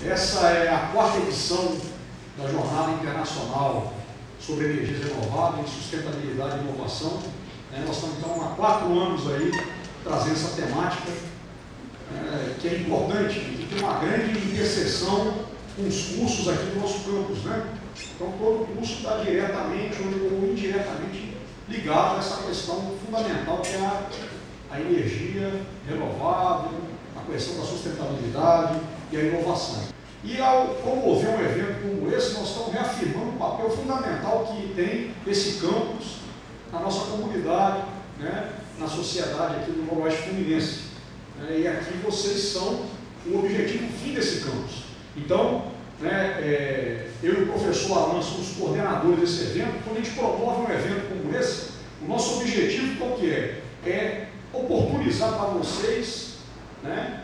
Essa é a quarta edição da Jornada Internacional sobre Energias Renováveis, Sustentabilidade e Inovação. Nós estamos, então, há 4 anos aí trazendo essa temática, que é importante, que tem uma grande interseção com os cursos aqui do nosso campus, né? Então, todo curso está diretamente ou indiretamente ligado a essa questão fundamental que é a energia renovável, a questão da sustentabilidade e a inovação. E ao promover um evento como esse, nós estamos reafirmando o papel fundamental que tem esse campus na nossa comunidade, né, na sociedade aqui do Noroeste Fluminense. E aqui vocês são o objetivo fim desse campus. Então, eu e o professor Alan somos coordenadores desse evento. Quando a gente promove um evento como esse, o nosso objetivo qual que é? É oportunizar para vocês, né,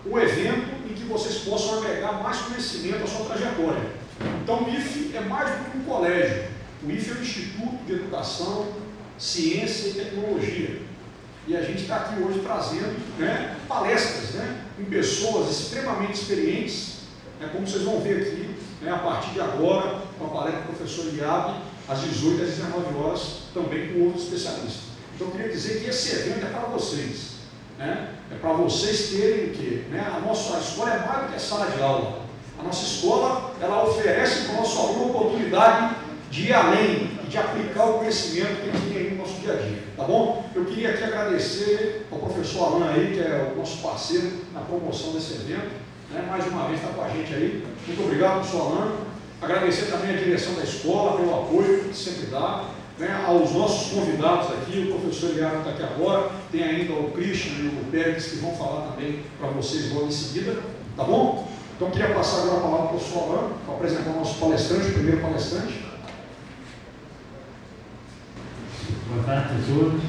um evento em que vocês possam agregar mais conhecimento à sua trajetória. Então, o IFE é mais do que um colégio. O IFE é o Instituto de Educação, Ciência e Tecnologia. E a gente está aqui hoje trazendo, né, palestras, né, com pessoas extremamente experientes, como vocês vão ver aqui, né, a partir de agora, com a palestra do professor Eliabe, às 18 às 19 horas, também com outros especialistas. Então, eu queria dizer que esse evento é para vocês. É para vocês terem o quê? A nossa escola é mais do que sala de aula. A nossa escola, ela oferece para o nosso aluno a oportunidade de ir além e de aplicar o conhecimento que ele tem no nosso dia a dia. Tá bom? Eu queria aqui agradecer ao professor Alan aí, que é o nosso parceiro na promoção desse evento. Mais uma vez está com a gente aí. Muito obrigado, professor Alan. Agradecer também a direção da escola pelo apoio que sempre dá. Aos nossos convidados aqui, o professor Eliabe está aqui agora, tem ainda o Christian e o Pérez que vão falar também para vocês logo em seguida, tá bom? Então eu queria passar agora a palavra para o professor Alan, para apresentar o nosso palestrante, o primeiro palestrante. Boa tarde a todos.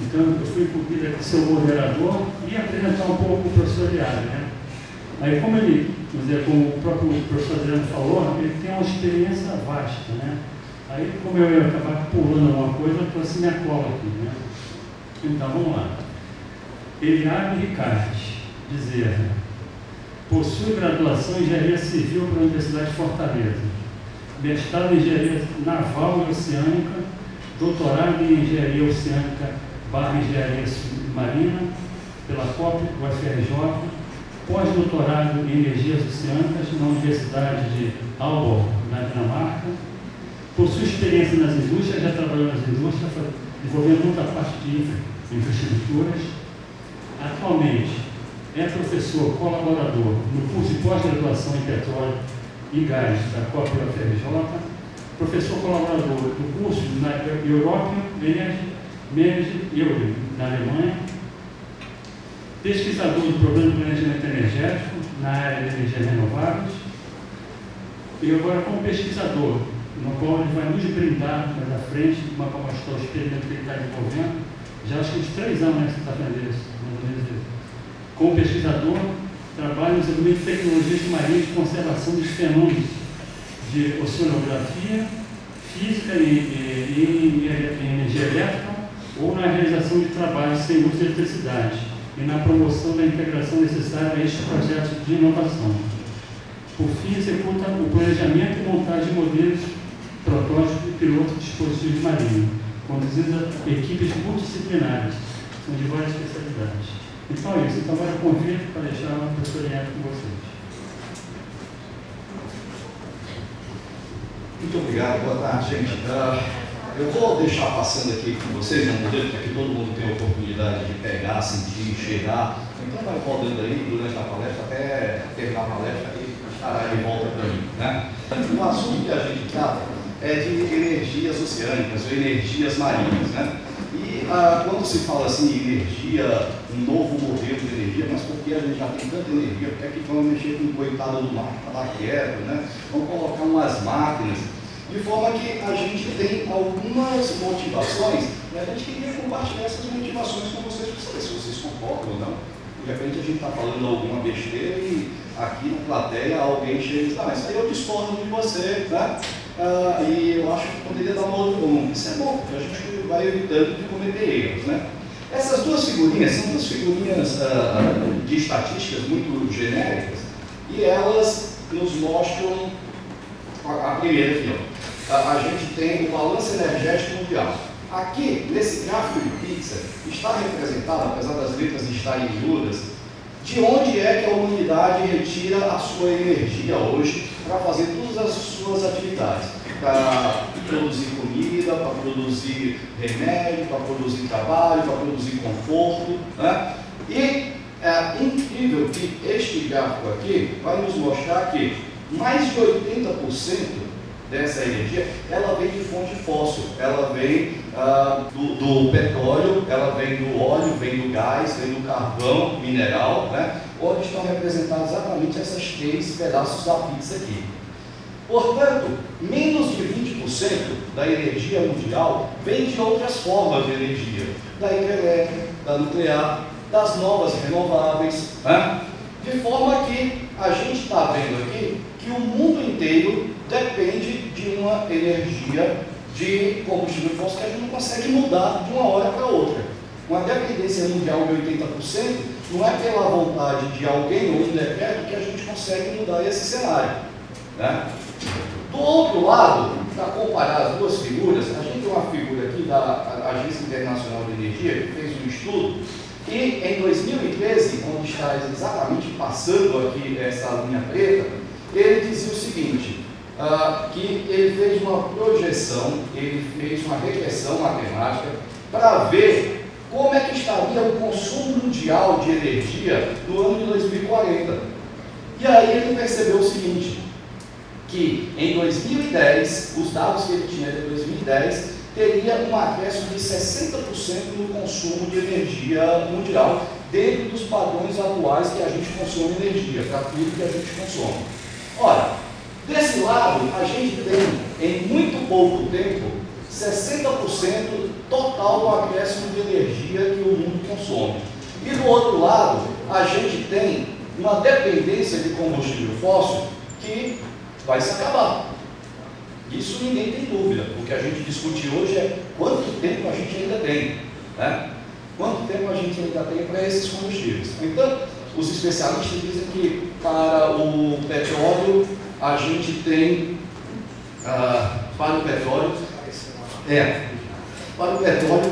Então, eu fui incumbido aqui de ser o moderador e apresentar um pouco o professor Eliabe, né? Aí, como o próprio professor Adriano falou, ele tem uma experiência vasta, né? Aí, como eu ia acabar pulando alguma coisa, eu trouxe minha cola aqui, né? Então, vamos lá. Eliabe Ricardes, Bezerra, possui graduação em Engenharia Civil pela Universidade de Fortaleza, mestrado em Engenharia Naval e Oceânica, doutorado em Engenharia Oceânica / Engenharia Submarina pela COP, UFRJ, pós-doutorado em Energias Oceânicas na Universidade de Aalborg, na Dinamarca. Possui experiência nas indústrias, já trabalhou nas indústrias, desenvolvendo muita parte de infraestruturas. Atualmente é professor colaborador no curso de pós-graduação em petróleo e gás da COP-UFRJ, professor colaborador do curso na European Energy na Alemanha, pesquisador do programa de planejamento energético na área de energias renováveis, e agora como pesquisador, no qual ele vai nos brindar mais à frente, para mostrar o experimento que ele está desenvolvendo. Já acho que uns 3 anos, né, que você está fazendo isso, mais ou menos isso. Como pesquisador, trabalha no desenvolvimento de tecnologias marinhas de conservação dos fenômenos de oceanografia, física e energia elétrica, ou na realização de trabalhos sem uso de eletricidade e na promoção da integração necessária a estes projetos de inovação. Por fim, executa o planejamento e montagem de modelos, protótipos e pilotos de dispositivos marinhos, conduzindo equipes multidisciplinares, são de várias especialidades. Então é isso. Então agora eu convido para deixar o professor Eliabe com vocês. Muito obrigado, boa tarde, gente. Eu vou deixar passando aqui com vocês um modelo para que todo mundo tenha a oportunidade de pegar, sentir, cheirar. Então vai rodando aí durante a palestra até terminar a palestra e estará de volta para mim, né? O assunto que a gente trata é de energias oceânicas ou energias marinhas, né? E quando se fala assim energia, um novo modelo de energia, mas porque a gente já tem tanta energia, porque é que vamos mexer com o coitado do mar que está lá quieto, né? Vamos colocar umas máquinas, de forma que a gente tem algumas motivações, e a gente queria compartilhar essas motivações com vocês, para saber se vocês concordam ou não. De repente a gente está falando alguma besteira e aqui na plateia alguém chega e diz, mas aí eu discordo de você, né? E eu acho que poderia dar uma outra coluna. Isso é bom, porque a gente vai evitando de cometer erros, né? Essas duas figurinhas são duas figurinhas de estatísticas muito genéricas, e elas nos mostram a primeira aqui, ó. A gente tem o balanço energético mundial. Aqui, nesse gráfico de pizza, está representado, apesar das letras estarem miúdas, de onde é que a humanidade retira a sua energia hoje para fazer todas as suas atividades. Para produzir comida, para produzir remédio, para produzir trabalho, para produzir conforto, né? E é incrível que este gráfico aqui vai nos mostrar que mais de 80% dessa energia, ela vem de fonte fóssil, ela vem do petróleo, ela vem do óleo, vem do gás, vem do carvão mineral, né? Onde estão representados exatamente esses 3 pedaços da pizza aqui. Portanto, menos de 20% da energia mundial vem de outras formas de energia, da hidrelétrica, da nuclear, das novas renováveis, né? De forma que a gente está vendo aqui que o mundo inteiro depende de uma energia de combustível fóssil que a gente não consegue mudar de uma hora para outra. Uma dependência mundial de 80% não é pela vontade de alguém ou um decreto que a gente consegue mudar esse cenário, né? Do outro lado, para comparar as duas figuras, a gente tem uma figura aqui da Agência Internacional de Energia, que fez um estudo, e em 2013, onde está exatamente passando aqui essa linha preta, ele dizia o seguinte, que ele fez uma projeção, ele fez uma regressão matemática para ver como é que estaria o consumo mundial de energia no ano de 2040. E aí ele percebeu o seguinte, que em 2010, os dados que ele tinha de 2010, teria um acréscimo de 60% no consumo de energia mundial, dentro dos padrões atuais que a gente consome energia, para tudo que a gente consome. Ora, desse lado, a gente tem, em muito pouco tempo, 60% total do acréscimo de energia que o mundo consome. E do outro lado, a gente tem uma dependência de combustível fóssil que vai se acabar. Isso ninguém tem dúvida. O que a gente discute hoje é quanto tempo a gente ainda tem, né? Quanto tempo a gente ainda tem para esses combustíveis. Então, os especialistas dizem que para o petróleo a gente tem para o petróleo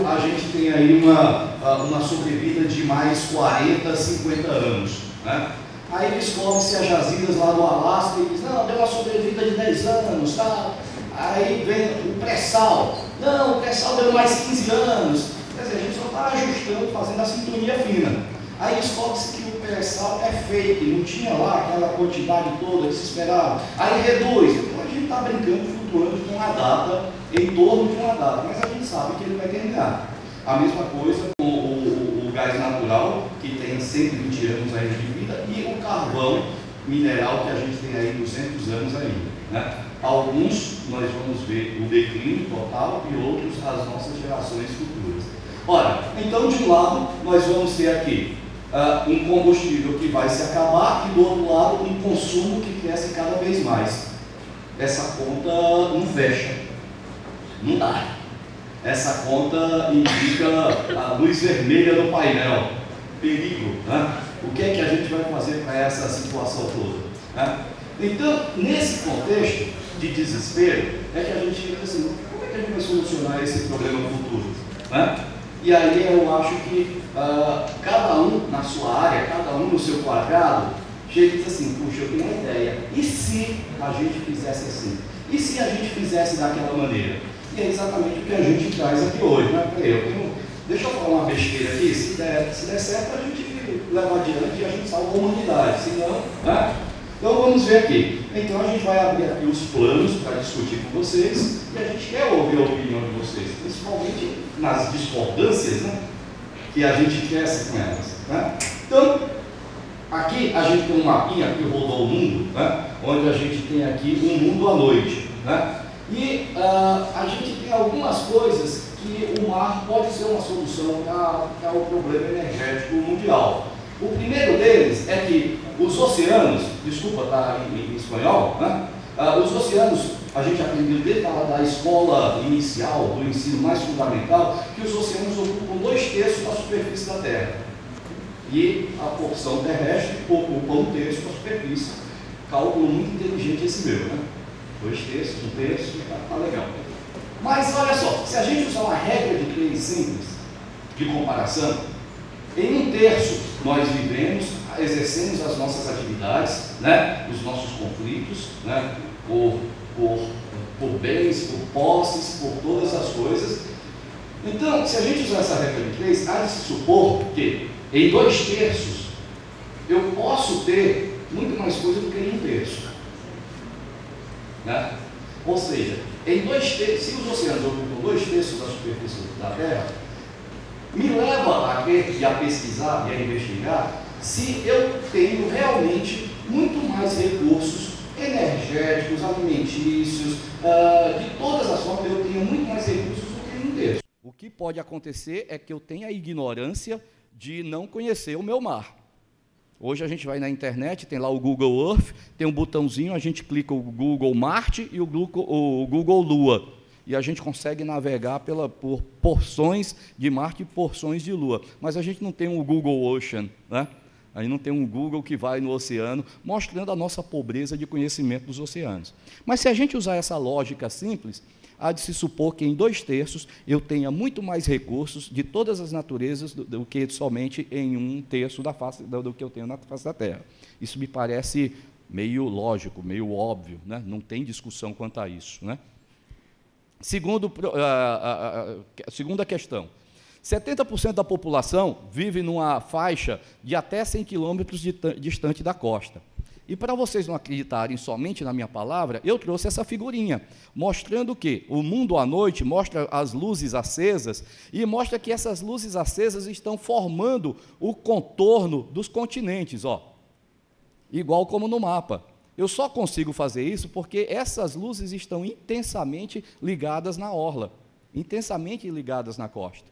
a gente tem aí uma sobrevida de mais 40, 50 anos, né? Aí descobre-se as jazidas lá do Alasca e diz, não, deu uma sobrevida de 10 anos, tá? Aí vem o pré-sal, não, o pré-sal deu mais 15 anos. Quer dizer, a gente só está ajustando, fazendo a sintonia fina. Aí descobre-se que o pré-sal é fake, não tinha lá aquela quantidade toda que se esperava. Aí reduz, então a gente está brincando, flutuando com uma data, em torno de uma data, mas a gente sabe que ele vai terminar. A mesma coisa com o gás natural, que tem 120 anos ainda de vida, e o carvão mineral, que a gente tem aí 200 anos ainda, né? Alguns nós vamos ver o declínio total e outros as nossas gerações futuras. Ora, então de um lado nós vamos ter aqui um combustível que vai se acabar e do outro lado um consumo que cresce cada vez mais. Essa conta não fecha, não dá. Essa conta indica a luz vermelha do painel, perigo, né? O que é que a gente vai fazer para essa situação toda, né? Então, nesse contexto de desespero, é que a gente fica assim, como é que a gente vai solucionar esse problema futuro, né? E aí eu acho que cada um na sua área, cada um no seu quadrado, chega e diz assim, puxa, eu tenho uma ideia, e se a gente fizesse assim? E se a gente fizesse daquela maneira? E é exatamente o que a gente traz aqui hoje, né? Deixa eu falar uma besteira aqui, se der certo a gente leva adiante e a gente salva a humanidade, se não, né? Então vamos ver aqui. Então a gente vai abrir aqui os planos para discutir com vocês e a gente quer ouvir a opinião de vocês, principalmente nas discordâncias, né, que a gente cresce com elas, né? Então, aqui a gente tem um mapinha que rodou o mundo, né, onde a gente tem aqui um mundo à noite, né? E a gente tem algumas coisas que o mar pode ser uma solução para o problema energético mundial. O primeiro deles é que os oceanos, desculpa estar em espanhol, né? Os oceanos, a gente aprendeu desde da escola inicial, do ensino mais fundamental, que os oceanos ocupam 2/3 da superfície da Terra. e a porção terrestre ocupa 1/3 da superfície. Cálculo muito inteligente esse meu, né? 2/3, 1/3, tá legal. Mas olha só, se a gente usar uma regra de 3 simples de comparação, em 1/3 nós vivemos, exercemos as nossas atividades, né? Os nossos conflitos, né? Por bens, por posses, por todas as coisas. Então, se a gente usar essa regra de 3, há de se supor que em 2/3 eu posso ter muito mais coisa do que em 1/3. Né? Ou seja, em 2/3, se os oceanos ocupam 2/3 da superfície da Terra, me leva a pesquisar e a investigar se eu tenho realmente muito mais recursos energéticos, alimentícios, de todas as formas eu tenho muito mais recursos do que em 1/3. O que pode acontecer é que eu tenha a ignorância de não conhecer o meu mar. Hoje a gente vai na internet, tem lá o Google Earth, tem um botãozinho, a gente clica o Google Marte e o Google Lua. E a gente consegue navegar por porções de Marte e porções de Lua. Mas a gente não tem um Google Ocean, né? Aí não tem um Google que vai no oceano, mostrando a nossa pobreza de conhecimento dos oceanos. Mas se a gente usar essa lógica simples, há de se supor que em 2/3 eu tenha muito mais recursos de todas as naturezas do que somente em 1/3 do que eu tenho na face da Terra. Isso me parece meio lógico, meio óbvio, né? Não tem discussão quanto a isso, né? Segunda questão. 70% da população vive numa faixa de até 100 quilômetros distante da costa. E para vocês não acreditarem somente na minha palavra, eu trouxe essa figurinha, mostrando que o mundo à noite mostra as luzes acesas e mostra que essas luzes acesas estão formando o contorno dos continentes, ó, igual como no mapa. Eu só consigo fazer isso porque essas luzes estão intensamente ligadas na orla, intensamente ligadas na costa,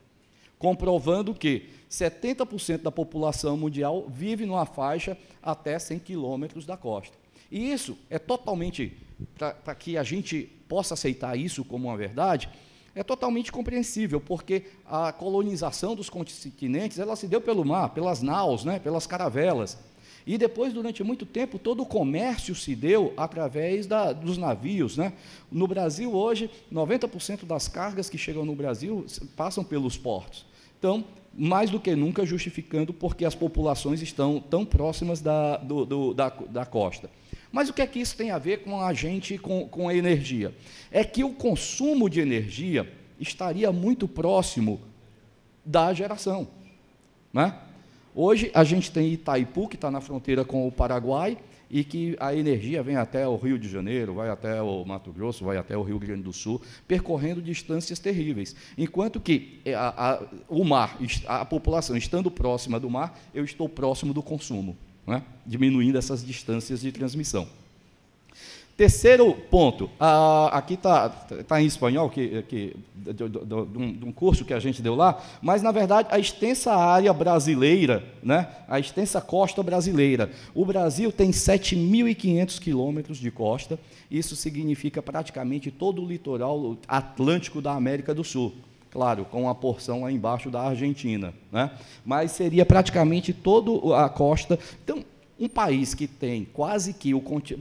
comprovando que 70% da população mundial vive numa faixa até 100 quilômetros da costa. E isso é totalmente, para que a gente possa aceitar isso como uma verdade, é totalmente compreensível, porque a colonização dos continentes ela se deu pelo mar, pelas naus, né, pelas caravelas. E depois, durante muito tempo, todo o comércio se deu através dos navios, né? No Brasil, hoje, 90% das cargas que chegam no Brasil passam pelos portos. Então, mais do que nunca, justificando porque as populações estão tão próximas da costa. Mas o que é que isso tem a ver com a gente, com a energia? É que o consumo de energia estaria muito próximo da geração, né? Hoje, a gente tem Itaipu, que está na fronteira com o Paraguai, e que a energia vem até o Rio de Janeiro, vai até o Mato Grosso, vai até o Rio Grande do Sul, percorrendo distâncias terríveis. Enquanto que o mar, a população estando próxima do mar, eu estou próximo do consumo, né? Diminuindo essas distâncias de transmissão. Terceiro ponto, aqui está em espanhol, de um curso que a gente deu lá, mas, na verdade, a extensa área brasileira, né, a extensa costa brasileira. O Brasil tem 7.500 quilômetros de costa, isso significa praticamente todo o litoral atlântico da América do Sul. Claro, com a porção lá embaixo da Argentina, né, mas seria praticamente toda a costa. Então, um país que tem quase que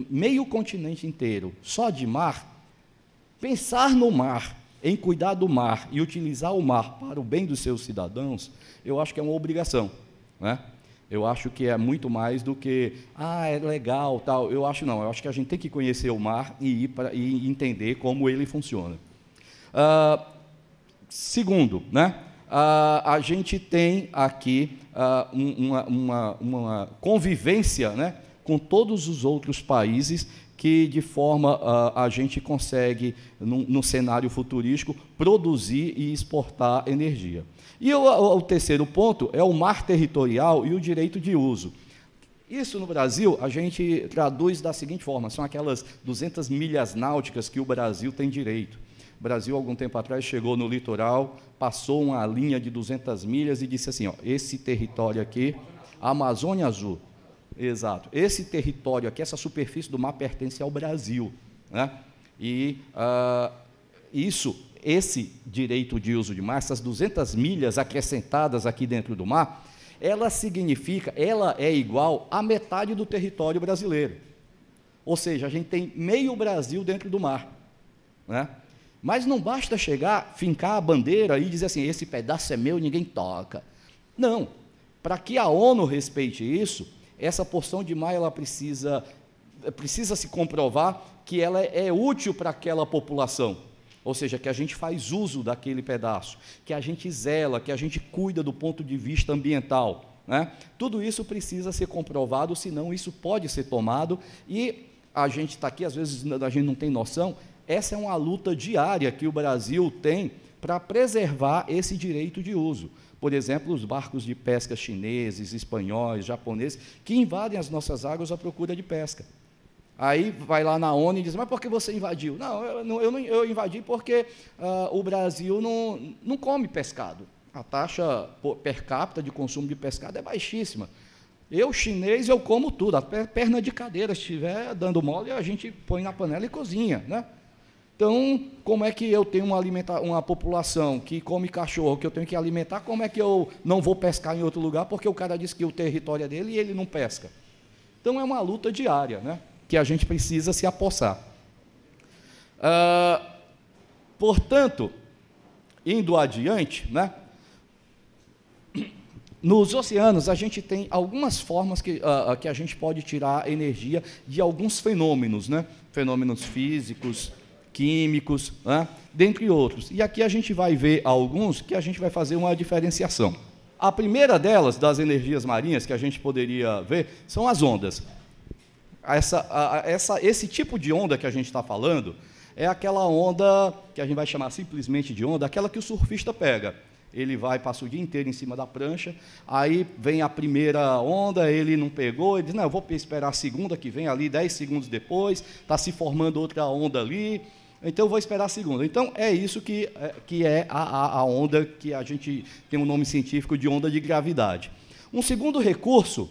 meio continente inteiro só de mar, pensar no mar, em cuidar do mar e utilizar o mar para o bem dos seus cidadãos, eu acho que é uma obrigação, né? Eu acho que é muito mais do que, é legal, tal. Eu acho não, eu acho que a gente tem que conhecer o mar e entender como ele funciona. Segundo, né? A gente tem aqui uma convivência, né, com todos os outros países que, de forma, a gente consegue, no cenário futurístico, produzir e exportar energia. E o terceiro ponto é o mar territorial e o direito de uso. Isso, no Brasil, a gente traduz da seguinte forma, são aquelas 200 milhas náuticas que o Brasil tem direito. O Brasil, algum tempo atrás, chegou no litoral, passou uma linha de 200 milhas e disse assim, ó, esse território aqui, a Amazônia Azul, exato, esse território aqui, essa superfície do mar pertence ao Brasil, né? E esse direito de uso de mar, essas 200 milhas acrescentadas aqui dentro do mar, ela significa, ela é igual a metade do território brasileiro. Ou seja, a gente tem meio Brasil dentro do mar, né? Mas não basta chegar, fincar a bandeira e dizer assim, esse pedaço é meu, ninguém toca. Não. Para que a ONU respeite isso, essa porção de mar ela precisa se comprovar que ela é útil para aquela população. Ou seja, que a gente faz uso daquele pedaço, que a gente zela, que a gente cuida do ponto de vista ambiental, né? Tudo isso precisa ser comprovado, senão isso pode ser tomado, e a gente está aqui, às vezes a gente não tem noção, essa é uma luta diária que o Brasil tem para preservar esse direito de uso. Por exemplo, os barcos de pesca chineses, espanhóis, japoneses, que invadem as nossas águas à procura de pesca. Aí vai lá na ONU e diz, mas por que você invadiu? Não, eu invadi porque o Brasil não come pescado. A taxa per capita de consumo de pescado é baixíssima. Eu, chinês, eu como tudo. A perna de cadeira, se estiver dando mole, a gente põe na panela e cozinha, né? Então, como é que eu tenho uma população que come cachorro, que eu tenho que alimentar, como é que eu não vou pescar em outro lugar, porque o cara disse que o território é dele e ele não pesca? Então, é uma luta diária, né, que a gente precisa se apossar. Portanto, indo adiante, né, nos oceanos, a gente tem algumas formas que a gente pode tirar energia de alguns fenômenos, né, fenômenos físicos, químicos, né, dentre outros. E aqui a gente vai ver alguns que a gente vai fazer uma diferenciação. A primeira delas, das energias marinhas, que a gente poderia ver, são as ondas. Esse tipo de onda que a gente está falando é aquela onda que a gente vai chamar simplesmente de onda, aquela que o surfista pega. Ele passa o dia inteiro em cima da prancha, aí vem a primeira onda, ele não pegou, ele diz, não, eu vou esperar a segunda que vem ali, 10 segundos depois, está se formando outra onda ali, então eu vou esperar a segunda. Então, é isso que é a onda que a gente tem um nome científico de onda de gravidade. Um segundo recurso,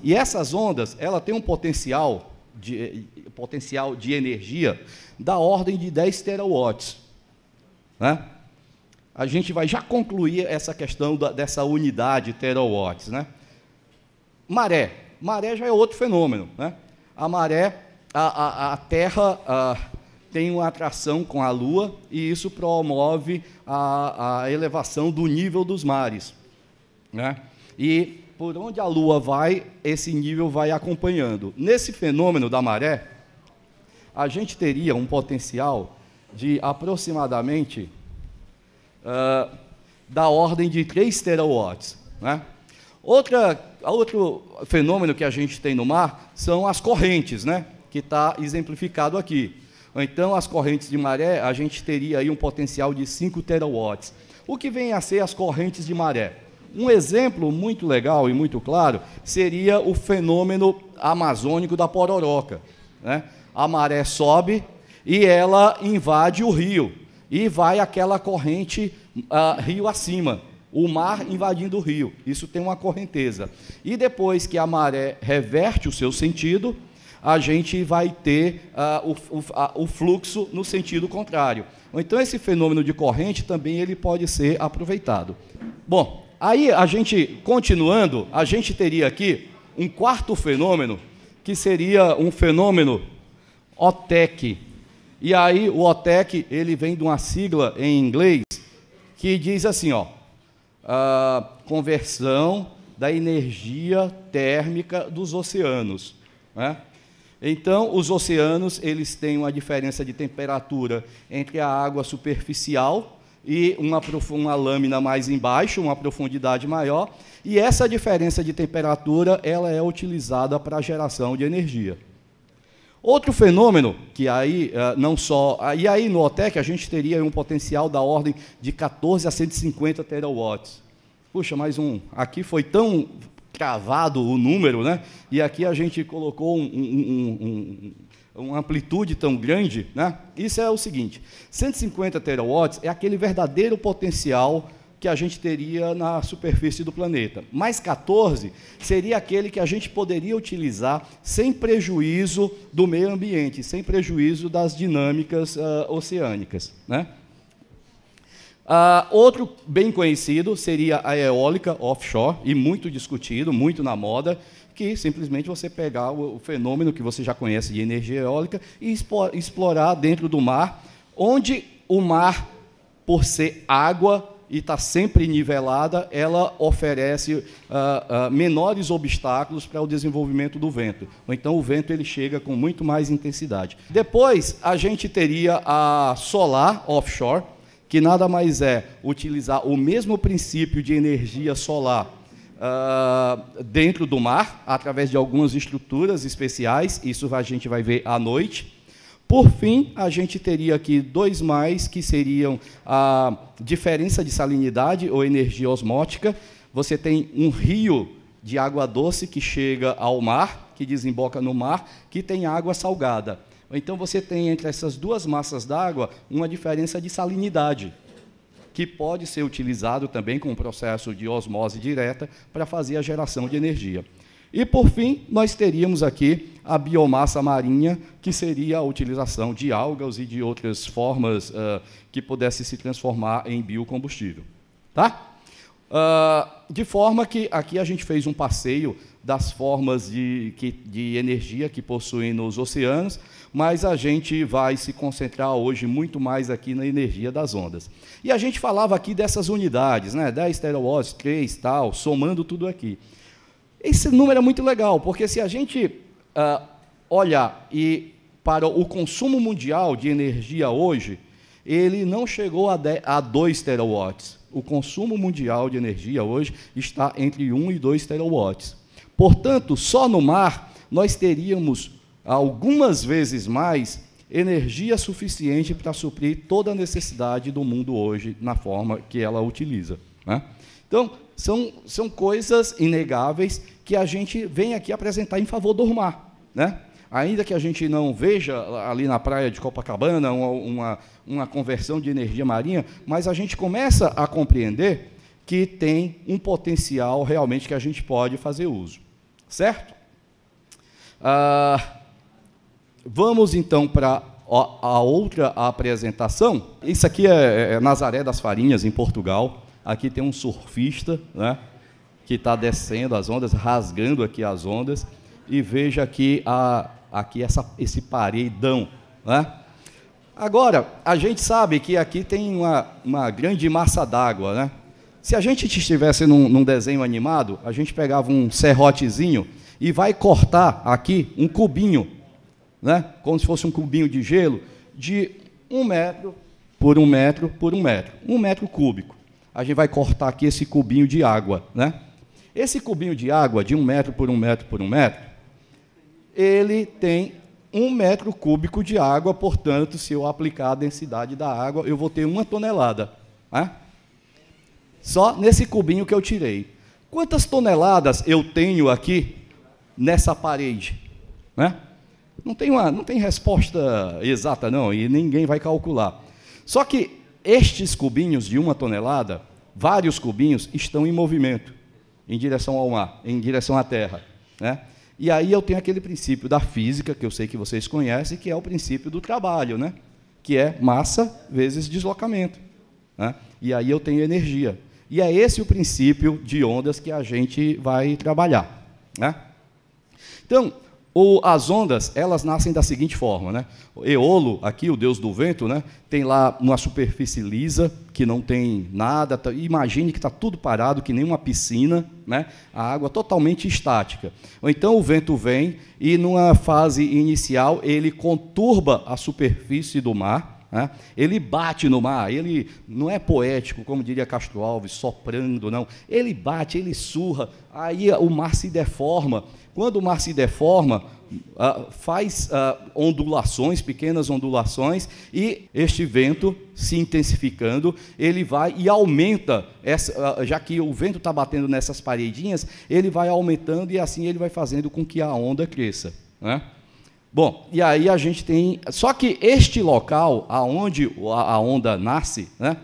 e essas ondas, ela tem um potencial de energia da ordem de 10 terawatts, né? A gente vai já concluir essa questão dessa unidade terawatts, né? Maré. Maré já é outro fenômeno, né? A maré, a Terra tem uma atração com a Lua e isso promove a elevação do nível dos mares, né? E por onde a Lua vai, esse nível vai acompanhando. Nesse fenômeno da maré, a gente teria um potencial de aproximadamente da ordem de 3 terawatts, né? Outro fenômeno que a gente tem no mar são as correntes, né? Que está exemplificado aqui. Então, as correntes de maré, a gente teria aí um potencial de 5 terawatts. O que vem a ser as correntes de maré? Um exemplo muito legal e muito claro seria o fenômeno amazônico da pororoca, né? A maré sobe e ela invade o rio, e vai aquela corrente rio acima, o mar invadindo o rio. Isso tem uma correnteza. E depois que a maré reverte o seu sentido, a gente vai ter o fluxo no sentido contrário. Então, esse fenômeno de corrente também ele pode ser aproveitado. Bom, aí a gente, continuando, a gente teria aqui um quarto fenômeno, que seria um fenômeno OTEC. E aí o OTEC, ele vem de uma sigla em inglês, que diz assim, ó, conversão da energia térmica dos oceanos, né? Então, os oceanos, eles têm uma diferença de temperatura entre a água superficial e uma lâmina mais embaixo, uma profundidade maior, e essa diferença de temperatura, ela é utilizada para a geração de energia. Outro fenômeno, que aí não só... E aí no OTEC a gente teria um potencial da ordem de 14 a 150 terawatts. Puxa, mas aqui foi tão cravado o número, né? E aqui a gente colocou uma amplitude tão grande, né? Isso é o seguinte, 150 terawatts é aquele verdadeiro potencial que a gente teria na superfície do planeta. Mais 14 seria aquele que a gente poderia utilizar sem prejuízo do meio ambiente, sem prejuízo das dinâmicas oceânicas, né? Outro bem conhecido seria a eólica offshore, e muito discutido, muito na moda, que simplesmente você pegar o fenômeno que você já conhece de energia eólica e explorar dentro do mar, onde o mar, por ser água e está sempre nivelada, ela oferece menores obstáculos para o desenvolvimento do vento. Ou então o vento ele chega com muito mais intensidade. Depois, a gente teria a solar offshore, que nada mais é utilizar o mesmo princípio de energia solar dentro do mar, através de algumas estruturas especiais. Isso a gente vai ver à noite. Por fim, a gente teria aqui dois mais, que seriam a diferença de salinidade ou energia osmótica. Você tem um rio de água doce que chega ao mar, que desemboca no mar, que tem água salgada. Então, você tem entre essas duas massas d'água uma diferença de salinidade, que pode ser utilizado também com um processo de osmose direta para fazer a geração de energia. E, por fim, nós teríamos aqui a biomassa marinha, que seria a utilização de algas e de outras formas que pudesse se transformar em biocombustível. Tá? De forma que aqui a gente fez um passeio das formas de energia que possuem nos oceanos, mas a gente vai se concentrar hoje muito mais aqui na energia das ondas. E a gente falava aqui dessas unidades, né? 10 terawatts, 3, tal, somando tudo aqui. Esse número é muito legal, porque se a gente olhar para o consumo mundial de energia hoje, ele não chegou a 2 terawatts. O consumo mundial de energia hoje está entre 1 e 2 terawatts. Portanto, só no mar nós teríamos algumas vezes mais energia suficiente para suprir toda a necessidade do mundo hoje na forma que ela utiliza, né? Então, são coisas inegáveis que a gente vem aqui apresentar em favor do mar, né? Ainda que a gente não veja ali na praia de Copacabana uma conversão de energia marinha, mas a gente começa a compreender que tem um potencial realmente que a gente pode fazer uso. Certo? Vamos, então, para a outra apresentação. Isso aqui é Nazaré das Farinhas, em Portugal. Aqui tem um surfista, né, que está descendo as ondas, rasgando aqui as ondas. E veja aqui, esse paredão, né? Agora, a gente sabe que aqui tem uma grande massa d'água, né? Se a gente estivesse num desenho animado, a gente pegava um serrotezinho e vai cortar aqui um cubinho, né? Como se fosse um cubinho de gelo, de 1 metro por 1 metro por 1 metro. 1 metro cúbico. A gente vai cortar aqui esse cubinho de água, né? Esse cubinho de água, de 1 metro por 1 metro por 1 metro, ele tem 1 metro cúbico de água, portanto, se eu aplicar a densidade da água, eu vou ter 1 tonelada, né? Só nesse cubinho que eu tirei. Quantas toneladas eu tenho aqui nessa parede, né? Não tem resposta exata, não, e ninguém vai calcular. Só que estes cubinhos de 1 tonelada, vários cubinhos, estão em movimento, em direção ao mar, em direção à Terra, né? E aí eu tenho aquele princípio da física, que eu sei que vocês conhecem, que é o princípio do trabalho, né? Que é massa vezes deslocamento, né? E aí eu tenho energia. E é esse o princípio de ondas que a gente vai trabalhar, né? Então, as ondas, elas nascem da seguinte forma, né? O Eolo, aqui, o deus do vento, né, tem lá uma superfície lisa, que não tem nada, imagine que está tudo parado, que nem uma piscina, né? A água totalmente estática. Ou então o vento vem e, numa fase inicial, ele conturba a superfície do mar, né? Ele bate no mar, ele não é poético, como diria Castro Alves, soprando, não. Ele bate, ele surra, aí o mar se deforma. Quando o mar se deforma, faz ondulações, pequenas ondulações, e este vento, se intensificando, ele vai e aumenta, já que o vento está batendo nessas paredinhas, ele vai aumentando e assim ele vai fazendo com que a onda cresça, né? Bom, e aí a gente tem... Só que este local, aonde a onda nasce, né,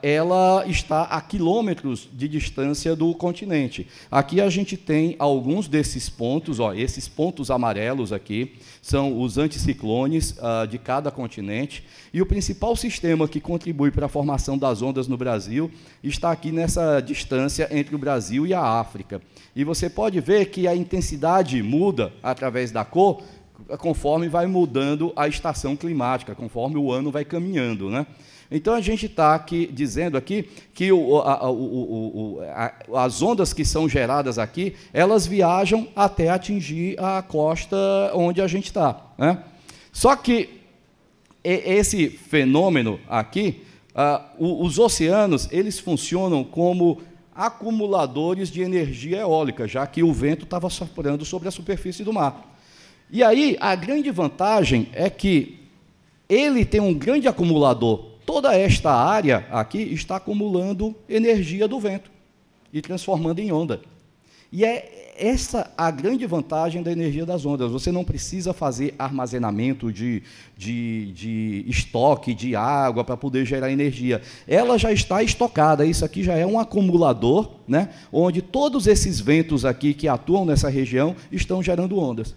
ela está a quilômetros de distância do continente. Aqui a gente tem alguns desses pontos, ó, esses pontos amarelos aqui, são os anticiclones de cada continente, e o principal sistema que contribui para a formação das ondas no Brasil está aqui nessa distância entre o Brasil e a África. E você pode ver que a intensidade muda através da cor, conforme vai mudando a estação climática, conforme o ano vai caminhando, né? Então, a gente está aqui dizendo aqui que as ondas que são geradas aqui, elas viajam até atingir a costa onde a gente está, né? Só que esse fenômeno aqui, os oceanos, eles funcionam como acumuladores de energia eólica, já que o vento estava soprando sobre a superfície do mar. E aí, a grande vantagem é que ele tem um grande acumulador. Toda esta área aqui está acumulando energia do vento e transformando em onda. E é essa a grande vantagem da energia das ondas. Você não precisa fazer armazenamento de estoque de água para poder gerar energia. Ela já está estocada. Isso aqui já é um acumulador, né, onde todos esses ventos aqui que atuam nessa região estão gerando ondas.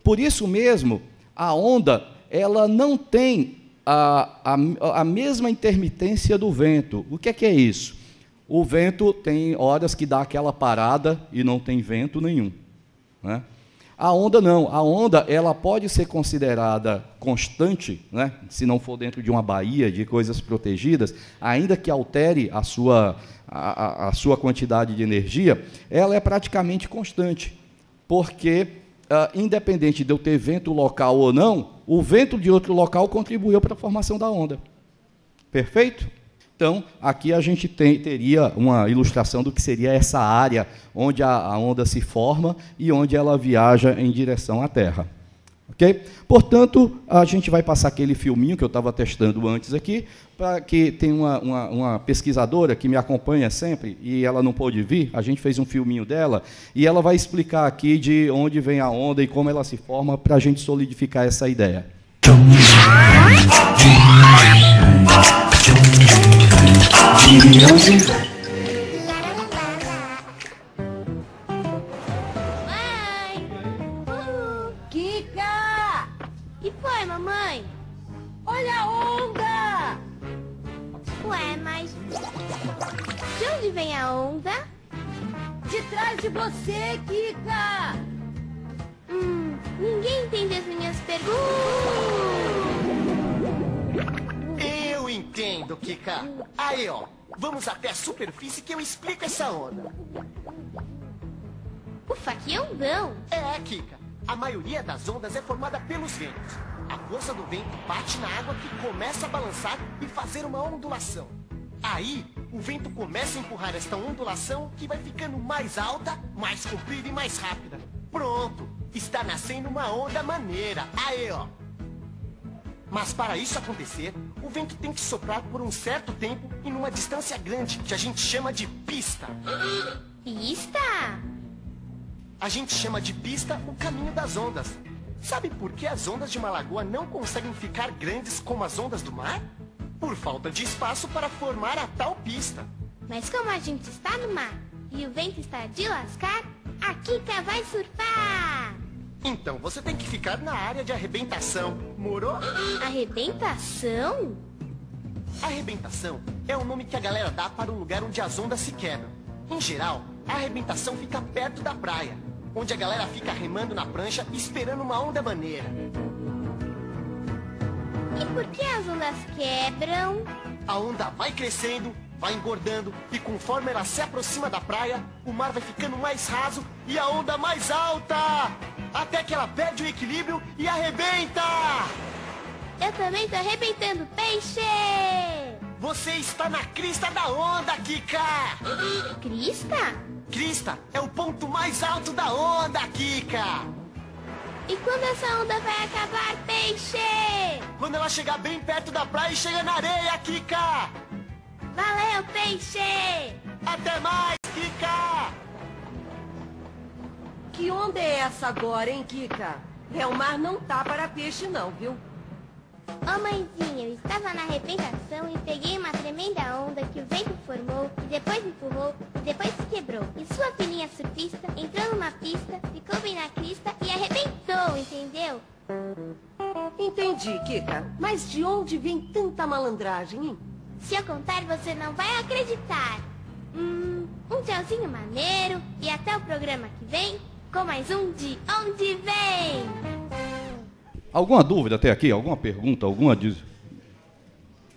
Por isso mesmo, a onda ela não tem a mesma intermitência do vento. O que é isso? O vento tem horas que dá aquela parada e não tem vento nenhum, né? A onda não. A onda ela pode ser considerada constante, né? Se não for dentro de uma baía, de coisas protegidas, ainda que altere a sua quantidade de energia, ela é praticamente constante, porque independente de eu ter vento local ou não, o vento de outro local contribuiu para a formação da onda. Perfeito? Então, aqui a gente teria uma ilustração do que seria essa área onde a onda se forma e onde ela viaja em direção à Terra. Ok? Portanto, a gente vai passar aquele filminho que eu estava testando antes aqui, para que tem uma pesquisadora que me acompanha sempre, e ela não pôde vir, a gente fez um filminho dela, e ela vai explicar aqui de onde vem a onda e como ela se forma, para a gente solidificar essa ideia. Kika! Que foi, mamãe? Olha a onda! Ué, mas de onde vem a onda? De trás de você, Kika! Ninguém entende as minhas perguntas. Eu entendo, Kika. Aí, ó. Vamos até a superfície que eu explico essa onda. Ufa, que ondão! É, Kika. A maioria das ondas é formada pelos ventos. A força do vento bate na água que começa a balançar e fazer uma ondulação. Aí, o vento começa a empurrar esta ondulação que vai ficando mais alta, mais comprida e mais rápida. Pronto! Está nascendo uma onda maneira. Aí, ó. Mas para isso acontecer, o vento tem que soprar por um certo tempo e numa distância grande, que a gente chama de pista. Pista? A gente chama de pista o caminho das ondas. Sabe por que as ondas de uma lagoa não conseguem ficar grandes como as ondas do mar? Por falta de espaço para formar a tal pista. Mas como a gente está no mar e o vento está de lascar, a Kika vai surfar! Então você tem que ficar na área de arrebentação. Morou? Arrebentação? Arrebentação é o nome que a galera dá para o lugar onde as ondas se quebram. Em geral, a arrebentação fica perto da praia, onde a galera fica remando na prancha esperando uma onda maneira. E por que as ondas quebram? A onda vai crescendo, vai engordando e conforme ela se aproxima da praia, o mar vai ficando mais raso e a onda mais alta, até que ela perde o equilíbrio e arrebenta! Eu também tô arrebentando peixe! Você está na crista da onda, Kika! Crista? Crista é o ponto mais alto da onda, Kika! E quando essa onda vai acabar, peixe? Quando ela chegar bem perto da praia e chega na areia, Kika! Valeu, peixe! Até mais, Kika! Que onda é essa agora, hein, Kika? É, o mar não tá para peixe não, viu? Ô mãezinha, eu estava na arrebentação e peguei uma tremenda onda que o vento formou, e depois empurrou, e depois se quebrou. E sua filhinha surfista entrou numa pista, ficou bem na crista e arrebentou, entendeu? Entendi, Kika. Mas de onde vem tanta malandragem, hein? Se eu contar, você não vai acreditar. Um tchauzinho maneiro e até o programa que vem com mais um De Onde Vem? Alguma dúvida até aqui? Alguma pergunta?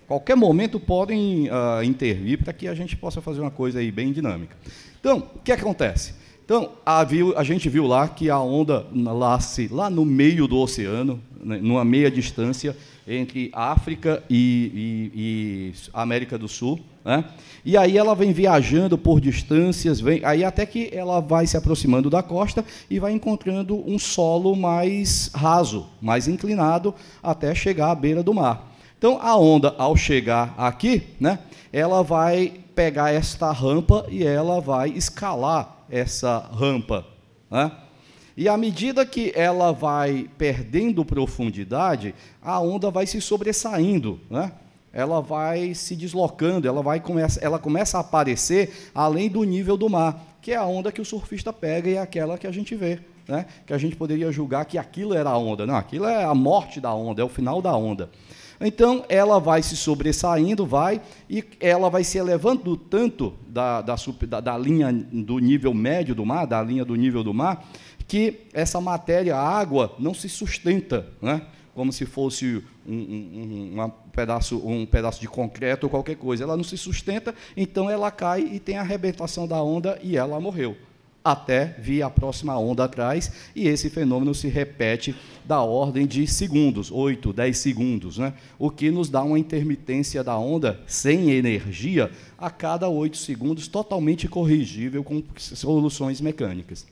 Qualquer momento podem intervir para que a gente possa fazer uma coisa aí bem dinâmica. Então, o que acontece? Então, a gente viu lá que a onda nasce lá no meio do oceano, né, numa meia distância entre África e América do Sul, né? E aí ela vem viajando por distâncias, aí até que ela vai se aproximando da costa e vai encontrando um solo mais raso, mais inclinado, até chegar à beira do mar. Então, a onda, ao chegar aqui, né, ela vai pegar esta rampa e ela vai escalar essa rampa, né? E à medida que ela vai perdendo profundidade, a onda vai se sobressaindo, né? Ela vai se deslocando, ela começa a aparecer além do nível do mar, que é a onda que o surfista pega e é aquela que a gente vê, né? Que a gente poderia julgar que aquilo era a onda. Não, aquilo é a morte da onda, é o final da onda. Então, ela vai se sobressaindo, e ela vai se elevando tanto da linha do nível médio do mar, da linha do nível do mar, que essa matéria, a água, não se sustenta, né? Como se fosse um pedaço de concreto ou qualquer coisa. Ela não se sustenta, então ela cai e tem a arrebentação da onda e ela morreu, até vir a próxima onda atrás, e esse fenômeno se repete da ordem de segundos, 8, 10 segundos, né? O que nos dá uma intermitência da onda sem energia a cada 8 segundos, totalmente corrigível com soluções mecânicas.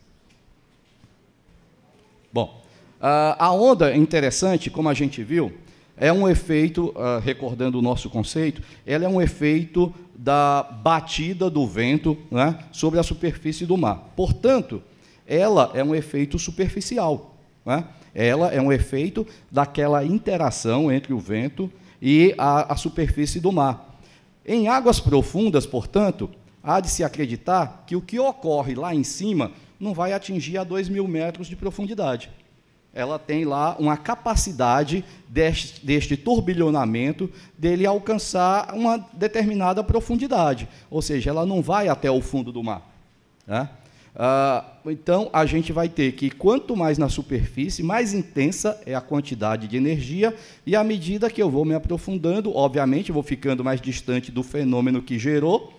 Bom, a onda é interessante, como a gente viu, é um efeito, recordando o nosso conceito, ela é um efeito da batida do vento, né, sobre a superfície do mar. Portanto, ela é um efeito superficial, né? Ela é um efeito daquela interação entre o vento e a superfície do mar. Em águas profundas, portanto, há de se acreditar que o que ocorre lá em cima não vai atingir a 2.000 metros de profundidade. Ela tem lá uma capacidade deste turbilhonamento dele alcançar uma determinada profundidade, ou seja, ela não vai até o fundo do mar, né? Então, a gente vai ter que, quanto mais na superfície, mais intensa é a quantidade de energia, e à medida que eu vou me aprofundando, obviamente, vou ficando mais distante do fenômeno que gerou,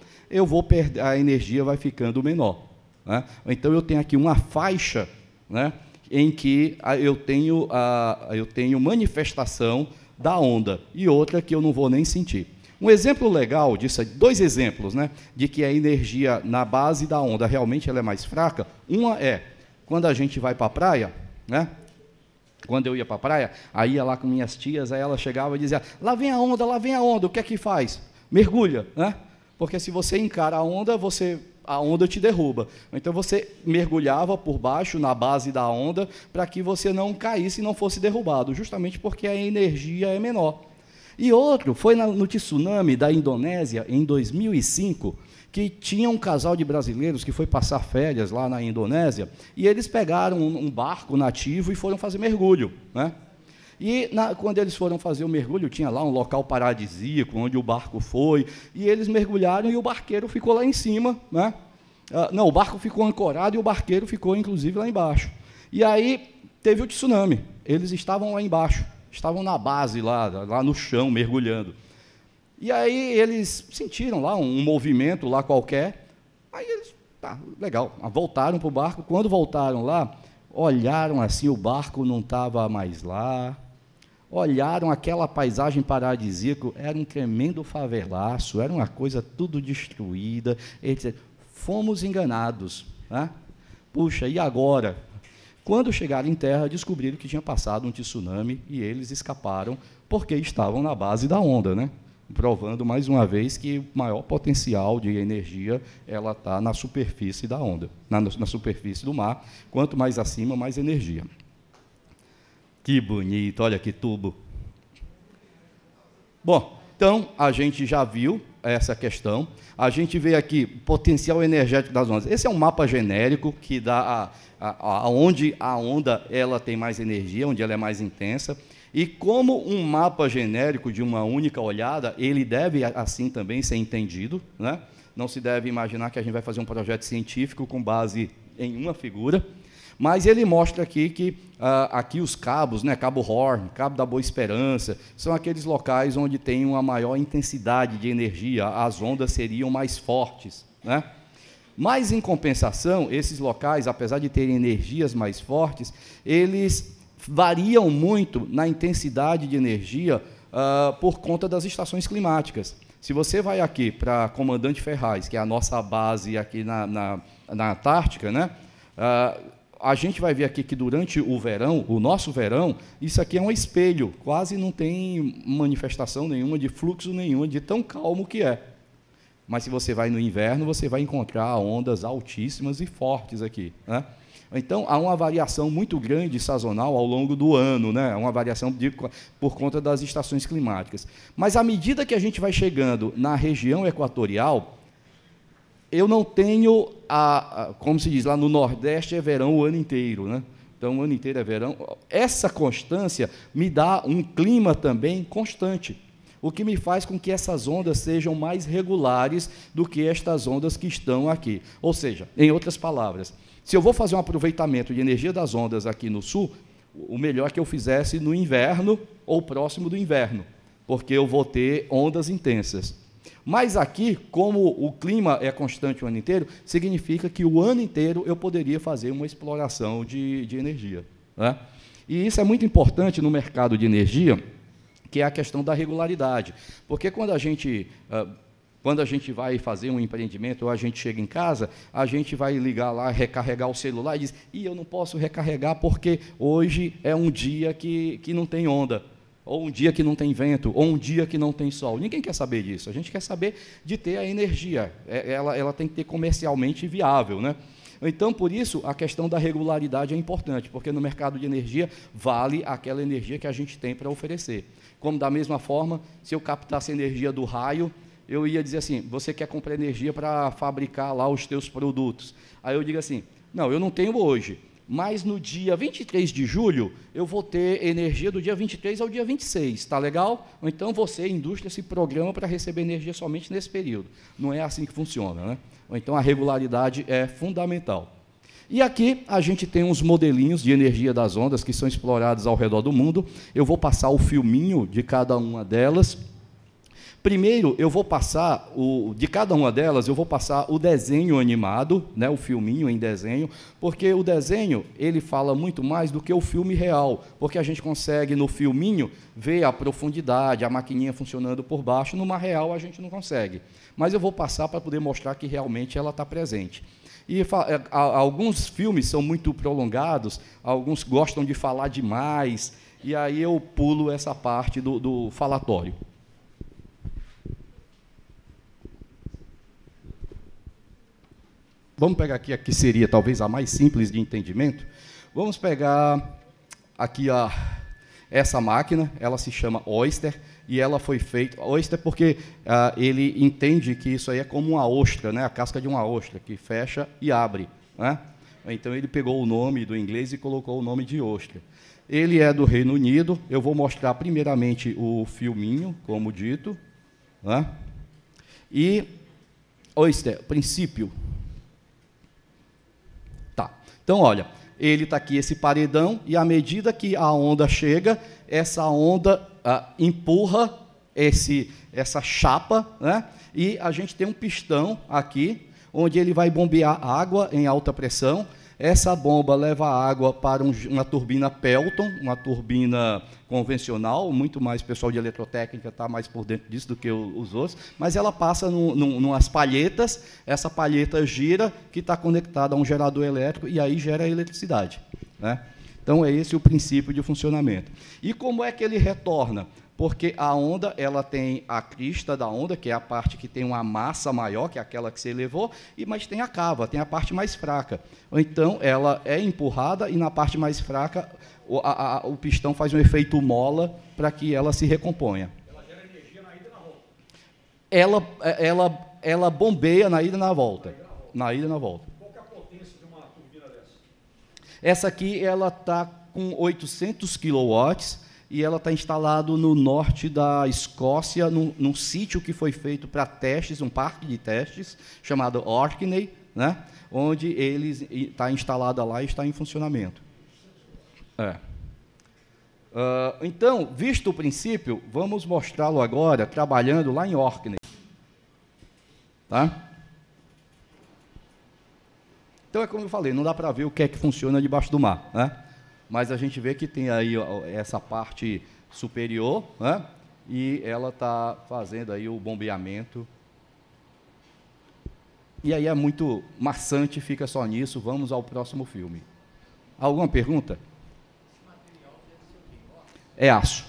a energia vai ficando menor, né? Então, eu tenho aqui uma faixa, né, em que eu tenho manifestação da onda, e outra que eu não vou nem sentir. Um exemplo legal disso, 2 exemplos, né, de que a energia na base da onda realmente ela é mais fraca. Uma é quando a gente vai para a praia, né? Quando eu ia para a praia, aí ia lá com minhas tias, aí ela chegava e dizia: lá vem a onda, o que é que faz? Mergulha, né? Porque se você encara a onda te derruba. Então, você mergulhava por baixo, na base da onda, para que você não caísse e não fosse derrubado, justamente porque a energia é menor. E outro foi no tsunami da Indonésia, em 2005, que tinha um casal de brasileiros que foi passar férias lá na Indonésia, e eles pegaram um barco nativo e foram fazer mergulho, né? E quando eles foram fazer o mergulho, tinha lá um local paradisíaco, onde o barco foi, e eles mergulharam e o barqueiro ficou lá em cima, né? Não, o barco ficou ancorado e o barqueiro ficou, inclusive, lá embaixo. E aí teve o tsunami, eles estavam lá embaixo, estavam na base, lá no chão, mergulhando. E aí eles sentiram lá um movimento lá qualquer, aí eles, legal, voltaram para o barco. Quando voltaram lá, olharam assim, o barco não estava mais lá, olharam aquela paisagem paradisíaca, era um tremendo favelaço, era uma coisa tudo destruída. Eles disseram: fomos enganados, né? Puxa, e agora? Quando chegaram em terra, descobriram que tinha passado um tsunami e eles escaparam porque estavam na base da onda, né? Provando mais uma vez que o maior potencial de energia ela está na superfície da onda, na superfície do mar. Quanto mais acima, mais energia. Que bonito, olha que tubo. Bom, então a gente já viu essa questão. A gente vê aqui potencial energético das ondas. Esse é um mapa genérico que dá onde a onda ela tem mais energia, onde ela é mais intensa. E como um mapa genérico de uma única olhada, ele deve, assim, também ser entendido, né? Não se deve imaginar que a gente vai fazer um projeto científico com base em uma figura, mas ele mostra aqui que aqui os cabos, né, Cabo Horn, Cabo da Boa Esperança, são aqueles locais onde tem uma maior intensidade de energia, as ondas seriam mais fortes, né? Mas, em compensação, esses locais, apesar de terem energias mais fortes, eles variam muito na intensidade de energia por conta das estações climáticas. Se você vai aqui para Comandante Ferraz, que é a nossa base aqui na Antártica, né, a gente vai ver aqui que durante o verão, o nosso verão, isso aqui é um espelho, quase não tem manifestação nenhuma, de fluxo nenhum, de tão calmo que é. Mas se você vai no inverno, você vai encontrar ondas altíssimas e fortes aqui, né? Então, há uma variação muito grande sazonal ao longo do ano, né? Uma variação por conta das estações climáticas. Mas, à medida que a gente vai chegando na região equatorial, eu não tenho, como se diz lá no Nordeste, é verão o ano inteiro, né? Então, o ano inteiro é verão. Essa constância me dá um clima também constante, o que me faz com que essas ondas sejam mais regulares do que estas ondas que estão aqui. Ou seja, em outras palavras, se eu vou fazer um aproveitamento de energia das ondas aqui no sul, o melhor é que eu fizesse no inverno ou próximo do inverno, porque eu vou ter ondas intensas. Mas aqui, como o clima é constante o ano inteiro, significa que o ano inteiro eu poderia fazer uma exploração de energia, né? E isso é muito importante no mercado de energia, que é a questão da regularidade. Porque quando a gente vai fazer um empreendimento, ou a gente chega em casa, a gente vai ligar lá, recarregar o celular e diz, eu não posso recarregar porque hoje é um dia que não tem onda, ou um dia que não tem vento, ou um dia que não tem sol. Ninguém quer saber disso. A gente quer saber de ter a energia. Ela tem que ter comercialmente viável, né? Então, por isso, a questão da regularidade é importante, porque no mercado de energia vale aquela energia que a gente tem para oferecer. Como, da mesma forma, se eu captasse energia do raio, eu ia dizer assim, você quer comprar energia para fabricar lá os teus produtos. Aí eu digo assim, não, eu não tenho hoje, mas no dia 23 de julho, eu vou ter energia do dia 23 ao dia 26, está legal? Ou então você, indústria, se programa para receber energia somente nesse período. Não é assim que funciona, né? Ou então a regularidade é fundamental. E aqui a gente tem uns modelinhos de energia das ondas que são explorados ao redor do mundo. Eu vou passar o filminho de cada uma delas. Primeiro, eu vou passar, de cada uma delas, eu vou passar o desenho animado, né, o filminho em desenho, porque o desenho ele fala muito mais do que o filme real, porque a gente consegue, no filminho, ver a profundidade, a maquininha funcionando por baixo, numa real a gente não consegue. Mas eu vou passar para poder mostrar que realmente ela está presente. E alguns filmes são muito prolongados, alguns gostam de falar demais, e aí eu pulo essa parte do falatório. Vamos pegar aqui a que seria talvez a mais simples de entendimento. Vamos pegar aqui essa máquina, ela se chama Oyster, e ela foi feita, Oyster porque ele entende que isso aí é como uma ostra, né? A casca de uma ostra, que fecha e abre, né? Então ele pegou o nome do inglês e colocou o nome de ostra. Ele é do Reino Unido, eu vou mostrar primeiramente o filminho, como dito, né? E Oyster, princípio. Tá, então olha, ele está aqui, esse paredão, e à medida que a onda chega, essa onda empurra essa chapa, né? E a gente tem um pistão aqui, onde ele vai bombear água em alta pressão. Essa bomba leva água para uma turbina Pelton, uma turbina convencional, muito mais pessoal de eletrotécnica está mais por dentro disso do que os outros, mas ela passa numas palhetas, essa palheta gira, que está conectada a um gerador elétrico, e aí gera eletricidade, né? Então, é esse o princípio de funcionamento. E como é que ele retorna? Porque a onda ela tem a crista da onda, que é a parte que tem uma massa maior, que é aquela que você elevou, mas tem a cava, tem a parte mais fraca. Então, ela é empurrada e, na parte mais fraca, o pistão faz um efeito mola para que ela se recomponha. Ela gera energia ela bombeia na ida e na volta. Na ida e na volta. Qual que é a potência de uma turbina dessa? Essa aqui ela está com 800 kW e ela está instalada no norte da Escócia, num sítio que foi feito para testes, um parque de testes, chamado Orkney, né, onde ele está instalada lá e está em funcionamento. Então, visto o princípio, vamos mostrá-lo agora trabalhando lá em Orkney. Tá? Então, é como eu falei, não dá para ver o que é que funciona debaixo do mar, né? Mas a gente vê que tem aí essa parte superior, né? E ela está fazendo aí o bombeamento. E aí é muito maçante, fica só nisso. Vamos ao próximo filme. Alguma pergunta? É aço.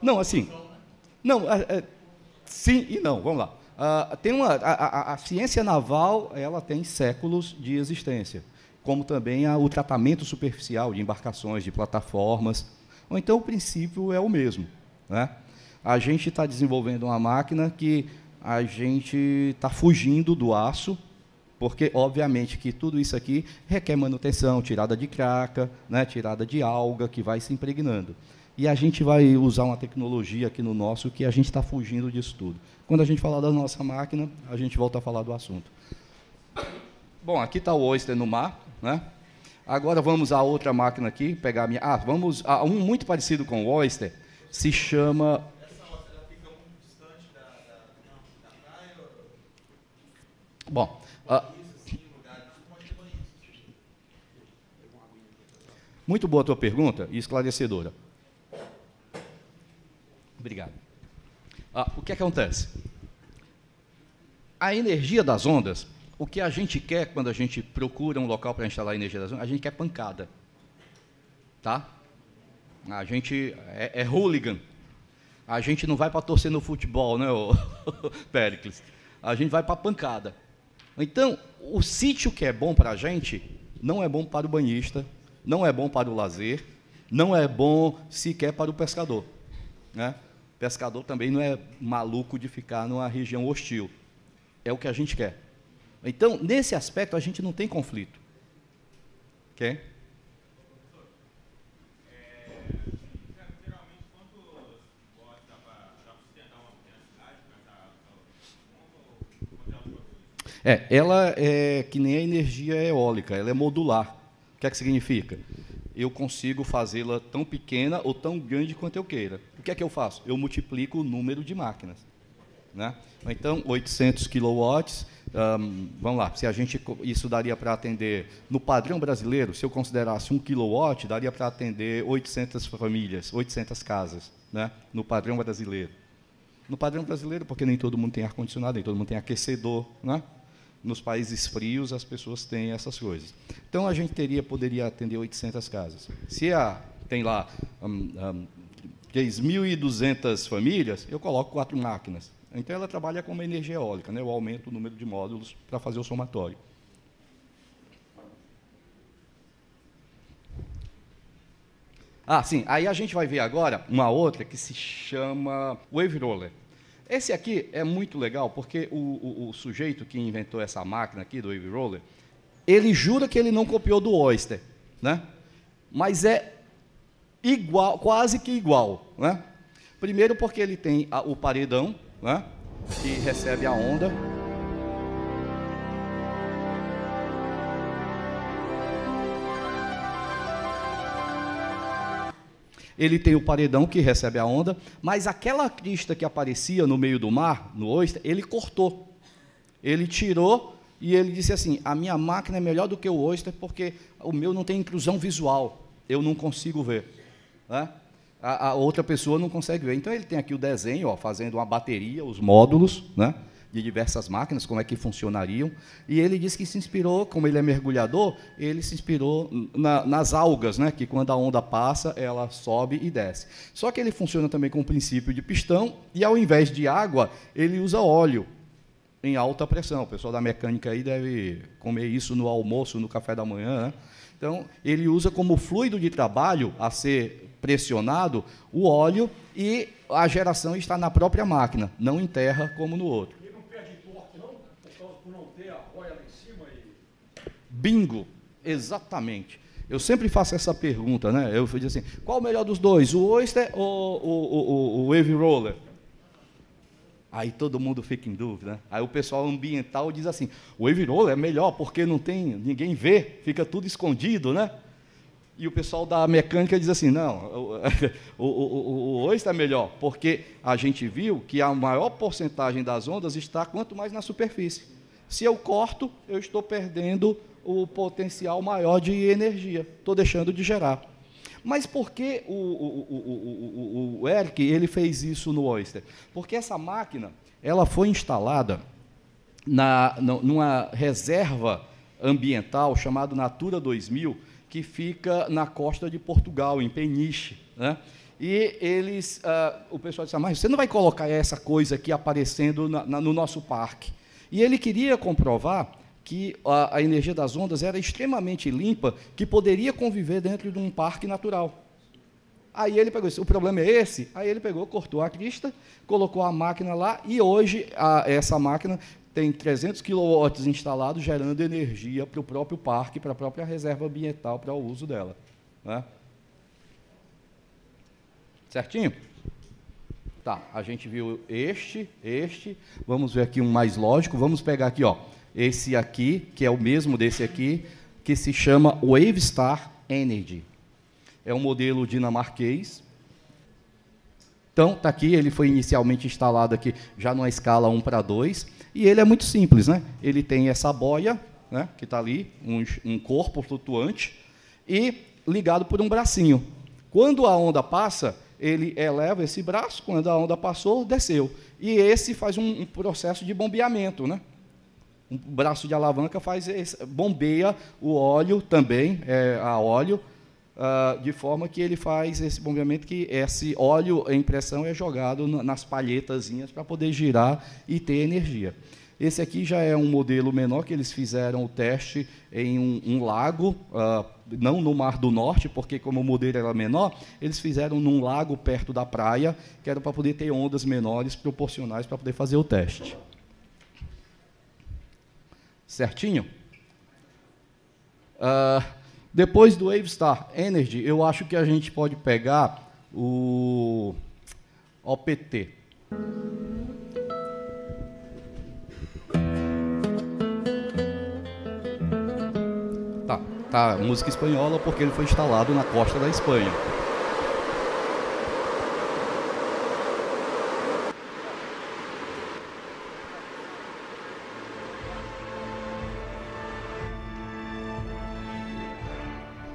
Não, assim. Não, sim e não. Vamos lá. A ciência naval, ela tem séculos de existência, como também o tratamento superficial de embarcações, de plataformas. Ou então o princípio é o mesmo, né? A gente está desenvolvendo uma máquina que a gente está fugindo do aço, porque, obviamente, que tudo isso aqui requer manutenção, tirada de craca, né, tirada de alga, que vai se impregnando. E a gente vai usar uma tecnologia aqui no nosso que a gente está fugindo disso tudo. Quando a gente falar da nossa máquina, a gente volta a falar do assunto. Bom, aqui está o oyster no mar, né? Agora vamos a outra máquina aqui, pegar a minha... vamos a um muito parecido com o oyster, se chama... Essa oyster fica muito distante da praia? Bom... Muito boa a tua pergunta e esclarecedora. Obrigado. O que acontece? A energia das ondas, o que a gente quer quando a gente procura um local para instalar a energia das ondas, a gente quer pancada. Tá? A gente é hooligan. A gente não vai para torcer no futebol, né, Péricles? A gente vai para pancada. Então, o sítio que é bom para a gente não é bom para o banhista, não é bom para o lazer, não é bom sequer para o pescador, né? O pescador também não é maluco de ficar numa região hostil. É o que a gente quer. Então, nesse aspecto, a gente não tem conflito. Ok? Geralmente, quantos watts dá para sustentar uma cidade com essa... Ela é que nem a energia eólica, ela é modular. O que é que significa? Eu consigo fazê-la tão pequena ou tão grande quanto eu queira. O que é que eu faço? Eu multiplico o número de máquinas, né? Então, 800 kW, vamos lá, se a gente, isso daria para atender, no padrão brasileiro, se eu considerasse 1 kW, daria para atender 800 famílias, 800 casas, né? No padrão brasileiro. No padrão brasileiro, porque nem todo mundo tem ar-condicionado, nem todo mundo tem aquecedor, né? Nos países frios, as pessoas têm essas coisas. Então, a gente poderia atender 800 casas. Se tem lá 3.200 famílias, eu coloco 4 máquinas. Então, ela trabalha com uma energia eólica, né? Eu aumento o número de módulos para fazer o somatório. Sim. Aí a gente vai ver agora uma outra que se chama Wave Roller. Esse aqui é muito legal, porque o sujeito que inventou essa máquina aqui, do Wave Roller, ele jura que ele não copiou do Oyster, né? Mas é igual, quase que igual, né? Primeiro porque ele tem o paredão, né, que recebe a onda. Ele tem o paredão que recebe a onda, mas aquela crista que aparecia no meio do mar, no oyster, ele cortou. Ele tirou e ele disse assim, a minha máquina é melhor do que o oyster porque o meu não tem inclusão visual, eu não consigo ver, né? A outra pessoa não consegue ver. Então, ele tem aqui o desenho, fazendo uma bateria, os módulos, né, de diversas máquinas, como é que funcionariam. E ele disse que se inspirou, como ele é mergulhador, ele se inspirou nas algas, né, que quando a onda passa, ela sobe e desce. Só que ele funciona também com o princípio de pistão, e ao invés de água, ele usa óleo em alta pressão. O pessoal da mecânica aí deve comer isso no almoço, no café da manhã, né? Então, ele usa como fluido de trabalho a ser pressionado o óleo e a geração está na própria máquina, não em terra como no outro. E não perde torque, não? Por não ter a boia lá em cima e... Bingo, exatamente. Eu sempre faço essa pergunta, né? Eu digo assim, qual o melhor dos dois, o Oyster ou o Wave Roller? Aí todo mundo fica em dúvida, né? Aí o pessoal ambiental diz assim, o Wave Roller é melhor porque não tem, ninguém vê, fica tudo escondido, né? E o pessoal da mecânica diz assim, não, o Oyster é melhor, porque a gente viu que a maior porcentagem das ondas está quanto mais na superfície. Se eu corto, eu estou perdendo o potencial maior de energia, estou deixando de gerar. Mas por que o Eric ele fez isso no Oyster? Porque essa máquina ela foi instalada numa reserva ambiental chamada Natura 2000, que fica na costa de Portugal, em Peniche, né? E eles, o pessoal disse, mas você não vai colocar essa coisa aqui aparecendo no nosso parque? E ele queria comprovar que a energia das ondas era extremamente limpa, que poderia conviver dentro de um parque natural. Aí ele pegou, o problema é esse? Aí ele pegou, cortou a crista, colocou a máquina lá, e hoje essa máquina tem 300 kW instalados, gerando energia para o próprio parque, para a própria reserva ambiental, para o uso dela, né? Certinho? Tá, a gente viu este, vamos ver aqui um mais lógico, vamos pegar aqui, ó, esse aqui, que é o mesmo desse aqui, que se chama Wavestar Energy. É um modelo dinamarquês. Então, está aqui, ele foi inicialmente instalado aqui já numa escala 1:2, e ele é muito simples, né? Ele tem essa boia, né, que está ali, um corpo flutuante, e ligado por um bracinho. Quando a onda passa, ele eleva esse braço, quando a onda passou, desceu. E esse faz um processo de bombeamento, né? Um braço de alavanca bombeia o óleo também, a óleo, de forma que ele faz esse bombeamento, que esse óleo em pressão é jogado nas palhetazinhas para poder girar e ter energia. Esse aqui já é um modelo menor, que eles fizeram o teste em um lago, não no Mar do Norte, porque como o modelo era menor, eles fizeram num lago perto da praia, que era para poder ter ondas menores, proporcionais, para poder fazer o teste. Certinho? Depois do Wavestar Energy, eu acho que a gente pode pegar o OPT. Tá, música espanhola, porque ele foi instalado na costa da Espanha.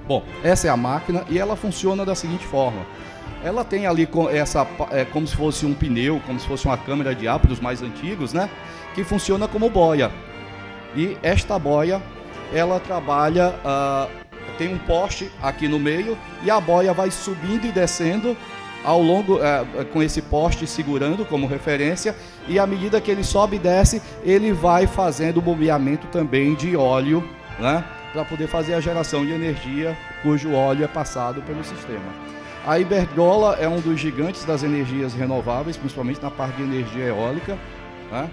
Bom, essa é a máquina e ela funciona da seguinte forma. Ela tem ali como se fosse um pneu, como se fosse uma câmara de ar para os mais antigos, né? Que funciona como boia. E esta boia, ela trabalha, tem um poste aqui no meio e a boia vai subindo e descendo ao longo, com esse poste segurando como referência, e à medida que ele sobe e desce, ele vai fazendo o bombeamento também de óleo, né? Para poder fazer a geração de energia, cujo óleo é passado pelo sistema. A Iberdrola é um dos gigantes das energias renováveis, principalmente na parte de energia eólica, né?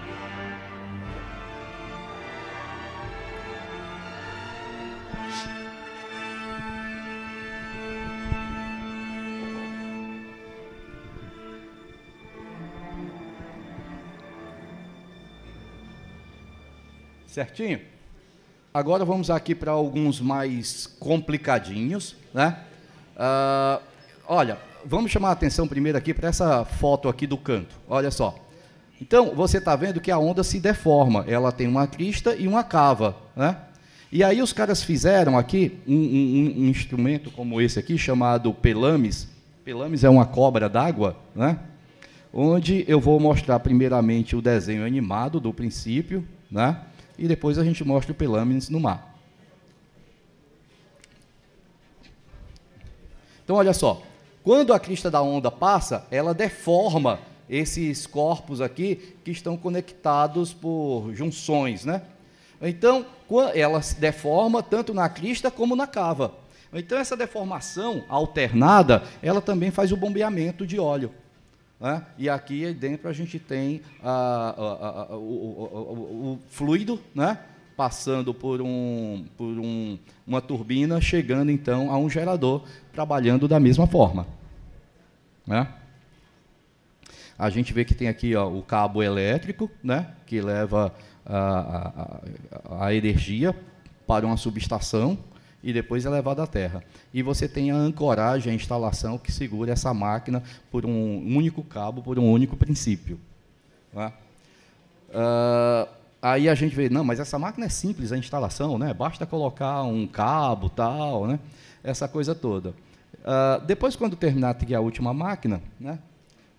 Certinho? Agora vamos aqui para alguns mais complicadinhos, né? Olha, vamos chamar a atenção primeiro aqui para essa foto aqui do canto. Olha só. Então, você está vendo que a onda se deforma. Ela tem uma crista e uma cava, né? E aí os caras fizeram aqui um instrumento como esse aqui, chamado Pelamis. Pelamis é uma cobra d'água, né? Onde eu vou mostrar primeiramente o desenho animado do princípio, né? E depois a gente mostra o Pelamis no mar. Então, olha só. Quando a crista da onda passa, ela deforma esses corpos aqui que estão conectados por junções, né? Então, ela se deforma tanto na crista como na cava. Então, essa deformação alternada, ela também faz o bombeamento de óleo. Né? E aqui dentro a gente tem o fluido, né? Passando por uma turbina, chegando então a um gerador, trabalhando da mesma forma. Né? A gente vê que tem aqui o cabo elétrico, né? Que leva a energia para uma subestação e depois é levado à terra. E você tem a ancoragem, a instalação que segura essa máquina por um único cabo, por um único princípio. Né? Aí a gente vê, não, mas essa máquina é simples, a instalação, né? Basta colocar um cabo, tal, né? Essa coisa toda. Depois, quando terminar aqui a última máquina, né?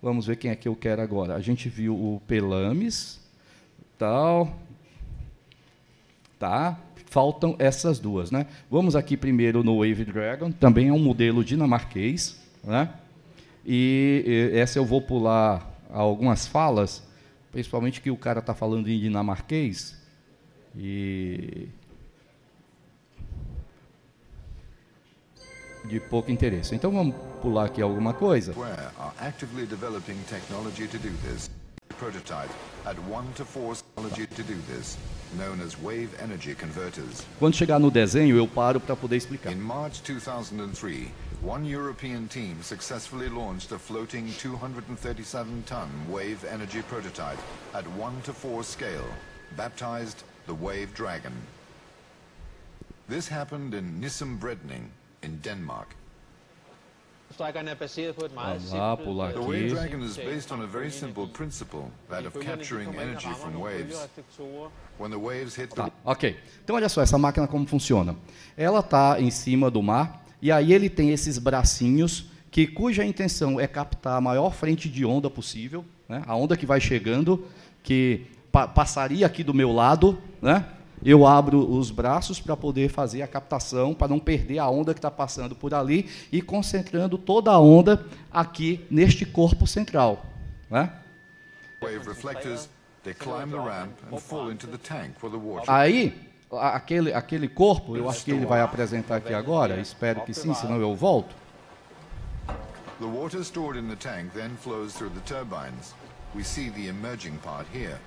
Vamos ver quem é que eu quero agora. A gente viu o Pelamis, tal, tá? Faltam essas duas, né? Vamos aqui primeiro no Wave Dragon, também é um modelo dinamarquês, né? E essa eu vou pular algumas falas, principalmente que o cara está falando em dinamarquês, e de pouco interesse. Então vamos pular aqui alguma coisa. Quando chegar no desenho, eu paro para poder explicar. In March 2003, one European team successfully launched a floating 237-ton wave energy prototype at 1:4 scale, baptized the Wave Dragon. This happened in Nissum-Bredning, in Denmark. Vamos lá, pular The Wave aqui. Dragon is based on a very simple principle, that of capturing energy from waves. When the waves hit the... Tá, ok. Então, olha só, essa máquina como funciona. Ela está em cima do mar, e aí ele tem esses bracinhos, cuja intenção é captar a maior frente de onda possível, né? A onda que vai chegando, que passaria aqui do meu lado, né? Eu abro os braços para poder fazer a captação, para não perder a onda que está passando por ali e concentrando toda a onda aqui neste corpo central. Né? Aí, aquele corpo, eu acho que ele vai apresentar aqui agora, espero que sim, senão eu volto. The water stored in the tank then flows through the turbines. We see the emerging part here.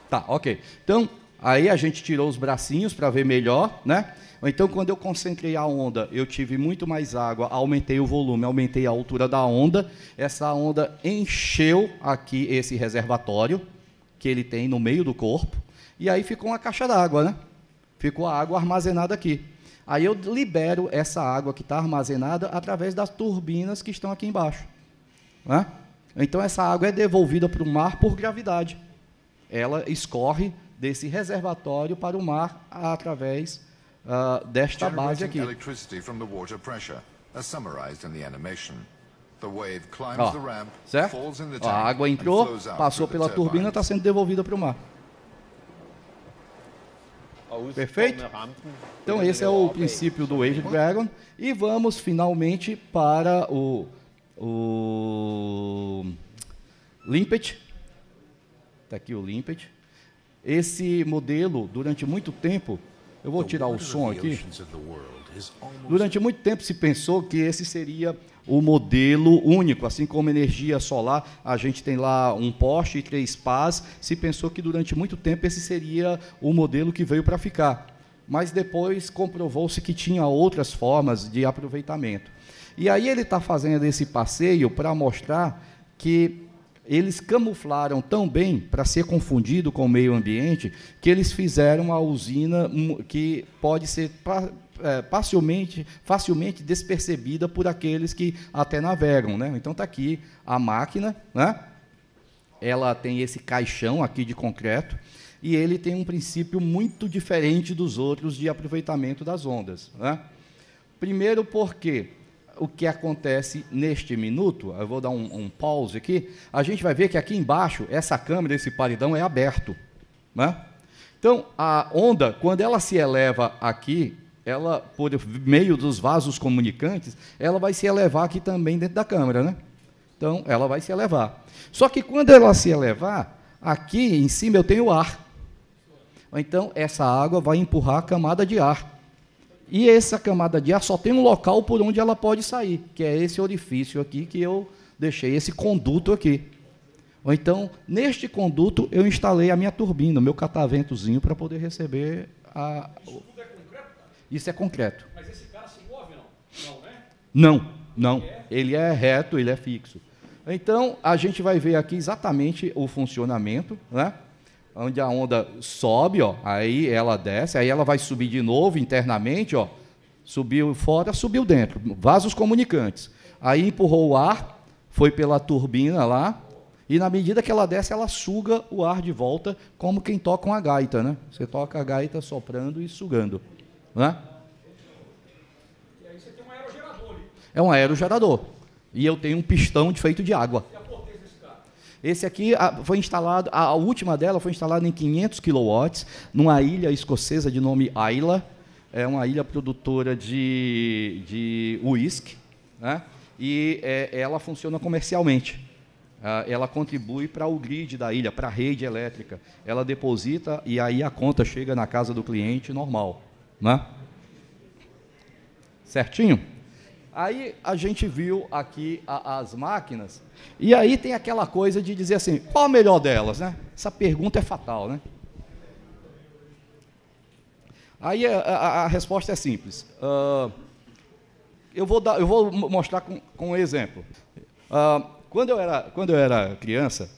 Tá, ok. Então, aí a gente tirou os bracinhos para ver melhor, né? Então, quando eu concentrei a onda, eu tive muito mais água, aumentei o volume, aumentei a altura da onda. Essa onda encheu aqui esse reservatório que ele tem no meio do corpo, e aí ficou uma caixa d'água, né? Ficou a água armazenada aqui. Aí eu libero essa água que está armazenada através das turbinas que estão aqui embaixo. Né? Então, essa água é devolvida para o mar por gravidade. Ela escorre desse reservatório para o mar através desta base aqui. Ó, certo? Ó, a água entrou, passou pela turbina, está sendo devolvida para o mar. Perfeito? Então, esse é o princípio do Wave Dragon. E vamos, finalmente, para o Limpet. Está aqui o Limpet. Esse modelo, durante muito tempo, eu vou tirar o som aqui. Durante muito tempo se pensou que esse seria o modelo único, assim como energia solar, a gente tem lá um poste e 3 pás, se pensou que durante muito tempo esse seria o modelo que veio para ficar. Mas depois comprovou-se que tinha outras formas de aproveitamento. E aí ele está fazendo esse passeio para mostrar que eles camuflaram tão bem para ser confundido com o meio ambiente, que eles fizeram uma usina que pode ser facilmente despercebida por aqueles que até navegam, né? Então está aqui a máquina, né? Ela tem esse caixão aqui de concreto e ele tem um princípio muito diferente dos outros de aproveitamento das ondas, né? Primeiro porque o que acontece neste minuto, eu vou dar um pause aqui, a gente vai ver que aqui embaixo, essa câmera, esse paredão é aberto, né? Então, a onda, quando ela se eleva aqui, ela, por meio dos vasos comunicantes, ela vai se elevar aqui também dentro da câmera, né? Então, ela vai se elevar. Só que quando ela se elevar, aqui em cima eu tenho ar. Então, essa água vai empurrar a camada de ar. E essa camada de ar só tem um local por onde ela pode sair, que é esse orifício aqui que eu deixei, esse conduto aqui. Ou então, neste conduto, eu instalei a minha turbina, o meu cataventozinho, para poder receber a... Isso tudo é concreto? Isso é concreto. Mas esse cara se move, não? Não, né? Não, não. Ele é reto, ele é fixo. Então, a gente vai ver aqui exatamente o funcionamento, né? Onde a onda sobe, ó, aí ela desce, aí ela vai subir de novo internamente, ó, subiu fora, subiu dentro, vasos comunicantes. Aí empurrou o ar, foi pela turbina lá, e na medida que ela desce, ela suga o ar de volta, como quem toca uma gaita, né? Você toca a gaita soprando e sugando, né? E aí você tem um aerogerador ali. É um aerogerador. E eu tenho um pistão feito de água. E a potência desse cara? Esse aqui foi instalado, a última dela foi instalada em 500 kW, numa ilha escocesa de nome Islay. É uma ilha produtora de uísque, né? E ela funciona comercialmente. Ela contribui para o grid da ilha, para a rede elétrica. Ela deposita e aí a conta chega na casa do cliente normal, né? Certinho? Aí a gente viu aqui as máquinas, e aí tem aquela coisa de dizer assim, qual a melhor delas, né? Essa pergunta é fatal, né? Aí a resposta é simples. Eu vou mostrar com um exemplo. Quando eu era criança,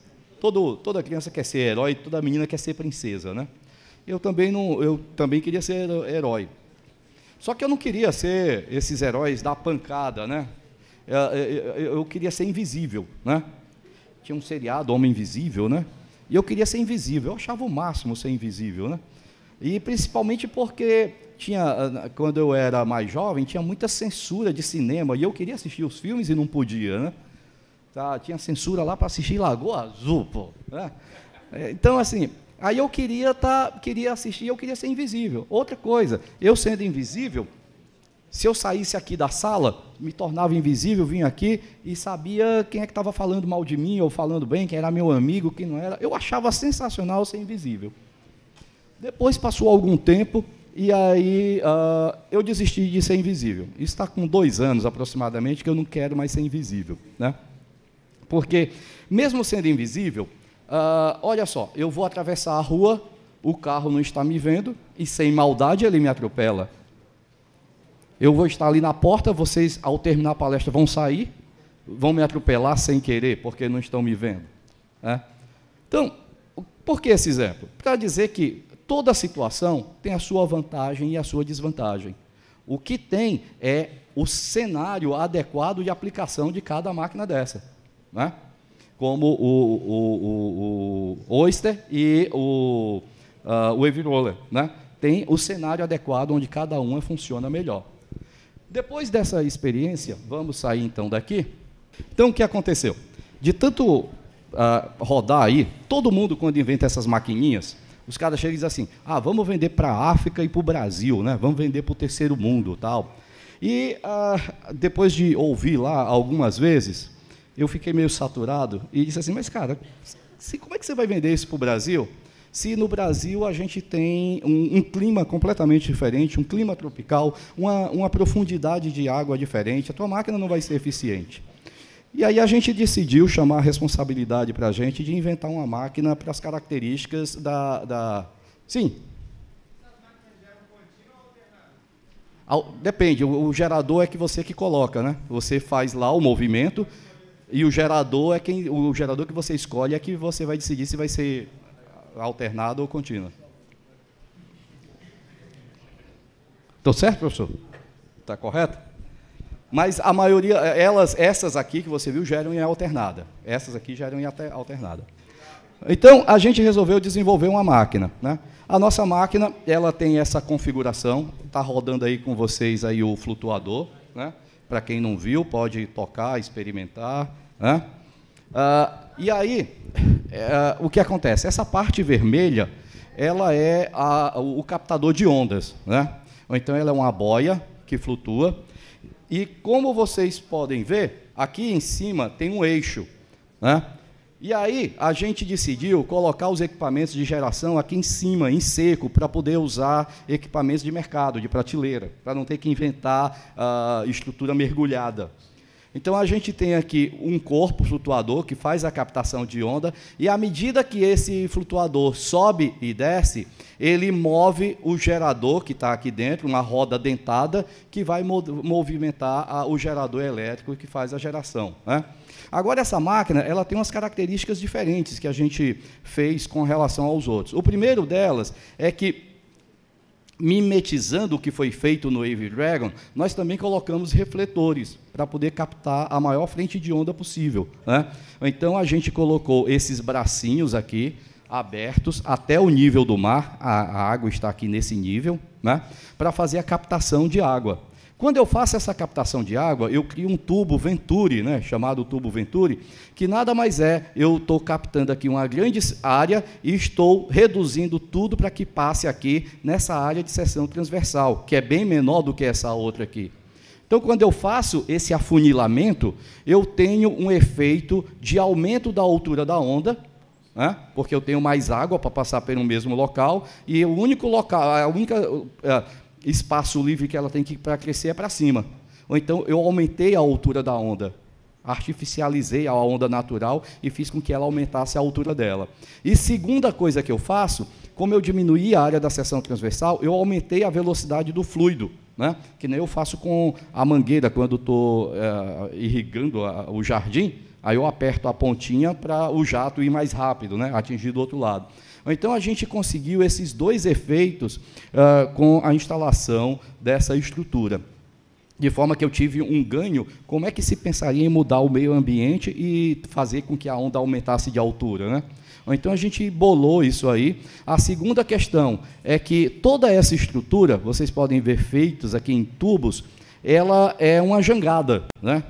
toda criança quer ser herói, toda menina quer ser princesa, né? Eu também queria ser herói. Só que eu não queria ser esses heróis da pancada, né? Eu queria ser invisível, né? Tinha um seriado, Homem Invisível, né? E eu queria ser invisível. Eu achava o máximo ser invisível, né? E principalmente porque quando eu era mais jovem, tinha muita censura de cinema, e eu queria assistir os filmes e não podia, né? Tinha censura lá para assistir Lagoa Azul, pô, né? Então, assim, aí eu queria assistir, eu queria ser invisível. Outra coisa, eu sendo invisível, se eu saísse aqui da sala, me tornava invisível, vinha aqui e sabia quem é que estava falando mal de mim ou falando bem, quem era meu amigo, quem não era. Eu achava sensacional ser invisível. Depois passou algum tempo e aí eu desisti de ser invisível. Isso está com 2 anos aproximadamente que eu não quero mais ser invisível, né? Porque, mesmo sendo invisível, olha só, eu vou atravessar a rua, o carro não está me vendo, e sem maldade ele me atropela. Eu vou estar ali na porta, vocês, ao terminar a palestra, vão sair, vão me atropelar sem querer, porque não estão me vendo, né? Então, por que esse exemplo? Para dizer que toda situação tem a sua vantagem e a sua desvantagem. O que tem é o cenário adequado de aplicação de cada máquina dessa, né? Como o Oyster e o Wave Roller, né? Tem o cenário adequado onde cada uma funciona melhor. Depois dessa experiência, vamos sair então daqui. Então, o que aconteceu? De tanto rodar aí, todo mundo, quando inventa essas maquininhas, os caras chegam e dizem assim, vamos vender para a África e para o Brasil, né? Vamos vender para o terceiro mundo, tal. E depois de ouvir lá algumas vezes, eu fiquei meio saturado e disse assim, mas, cara, como é que você vai vender isso para o Brasil, se no Brasil a gente tem um clima completamente diferente, um clima tropical, uma profundidade de água diferente, a tua máquina não vai ser eficiente. E aí a gente decidiu chamar a responsabilidade para a gente de inventar uma máquina para as características Sim. Essas máquinas geram contínua ou alternada? Depende, o gerador é que você que coloca, né? Você faz lá o movimento, e o gerador que você escolhe é que você vai decidir se vai ser alternado ou contínuo. Estou certo, professor? Está correto? Mas a maioria, essas aqui que você viu, geram em alternada. Essas aqui geram em alternada. Então, a gente resolveu desenvolver uma máquina, né? A nossa máquina, ela tem essa configuração, está rodando aí com vocês aí o flutuador, né? Para quem não viu, pode tocar, experimentar, né? E aí, o que acontece? Essa parte vermelha, ela é o captador de ondas, né? Ou então ela é uma boia que flutua. E como vocês podem ver, aqui em cima tem um eixo, né? E aí, a gente decidiu colocar os equipamentos de geração aqui em cima, em seco, para poder usar equipamentos de mercado, de prateleira, para não ter que inventar estrutura mergulhada. Então, a gente tem aqui um corpo flutuador que faz a captação de onda, e à medida que esse flutuador sobe e desce, ele move o gerador que está aqui dentro, uma roda dentada, que vai movimentar o gerador elétrico que faz a geração, né? Agora, essa máquina ela tem umas características diferentes que a gente fez com relação aos outros. O primeiro delas é que, mimetizando o que foi feito no Wave Dragon, nós também colocamos refletores para poder captar a maior frente de onda possível, né? Então, a gente colocou esses bracinhos aqui, abertos até o nível do mar, a água está aqui nesse nível, né, para fazer a captação de água. Quando eu faço essa captação de água, eu crio um tubo Venturi, né, chamado tubo Venturi, que nada mais é, eu estou captando aqui uma grande área e estou reduzindo tudo para que passe aqui nessa área de seção transversal, que é bem menor do que essa outra aqui. Então, quando eu faço esse afunilamento, eu tenho um efeito de aumento da altura da onda, né, porque eu tenho mais água para passar pelo mesmo local, e o único local, espaço livre que ela tem para crescer é para cima. Ou então, eu aumentei a altura da onda, artificializei a onda natural e fiz com que ela aumentasse a altura dela. E segunda coisa que eu faço, como eu diminuí a área da seção transversal, eu aumentei a velocidade do fluido, né? Que nem eu faço com a mangueira, quando estou irrigando o jardim, aí eu aperto a pontinha para o jato ir mais rápido, né? Atingir do outro lado. Então, a gente conseguiu esses dois efeitos com a instalação dessa estrutura. De forma que eu tive um ganho, como é que se pensaria em mudar o meio ambiente e fazer com que a onda aumentasse de altura, né? Então, a gente bolou isso aí. A segunda questão é que toda essa estrutura, vocês podem ver feitos aqui em tubos, ela é uma jangada, né?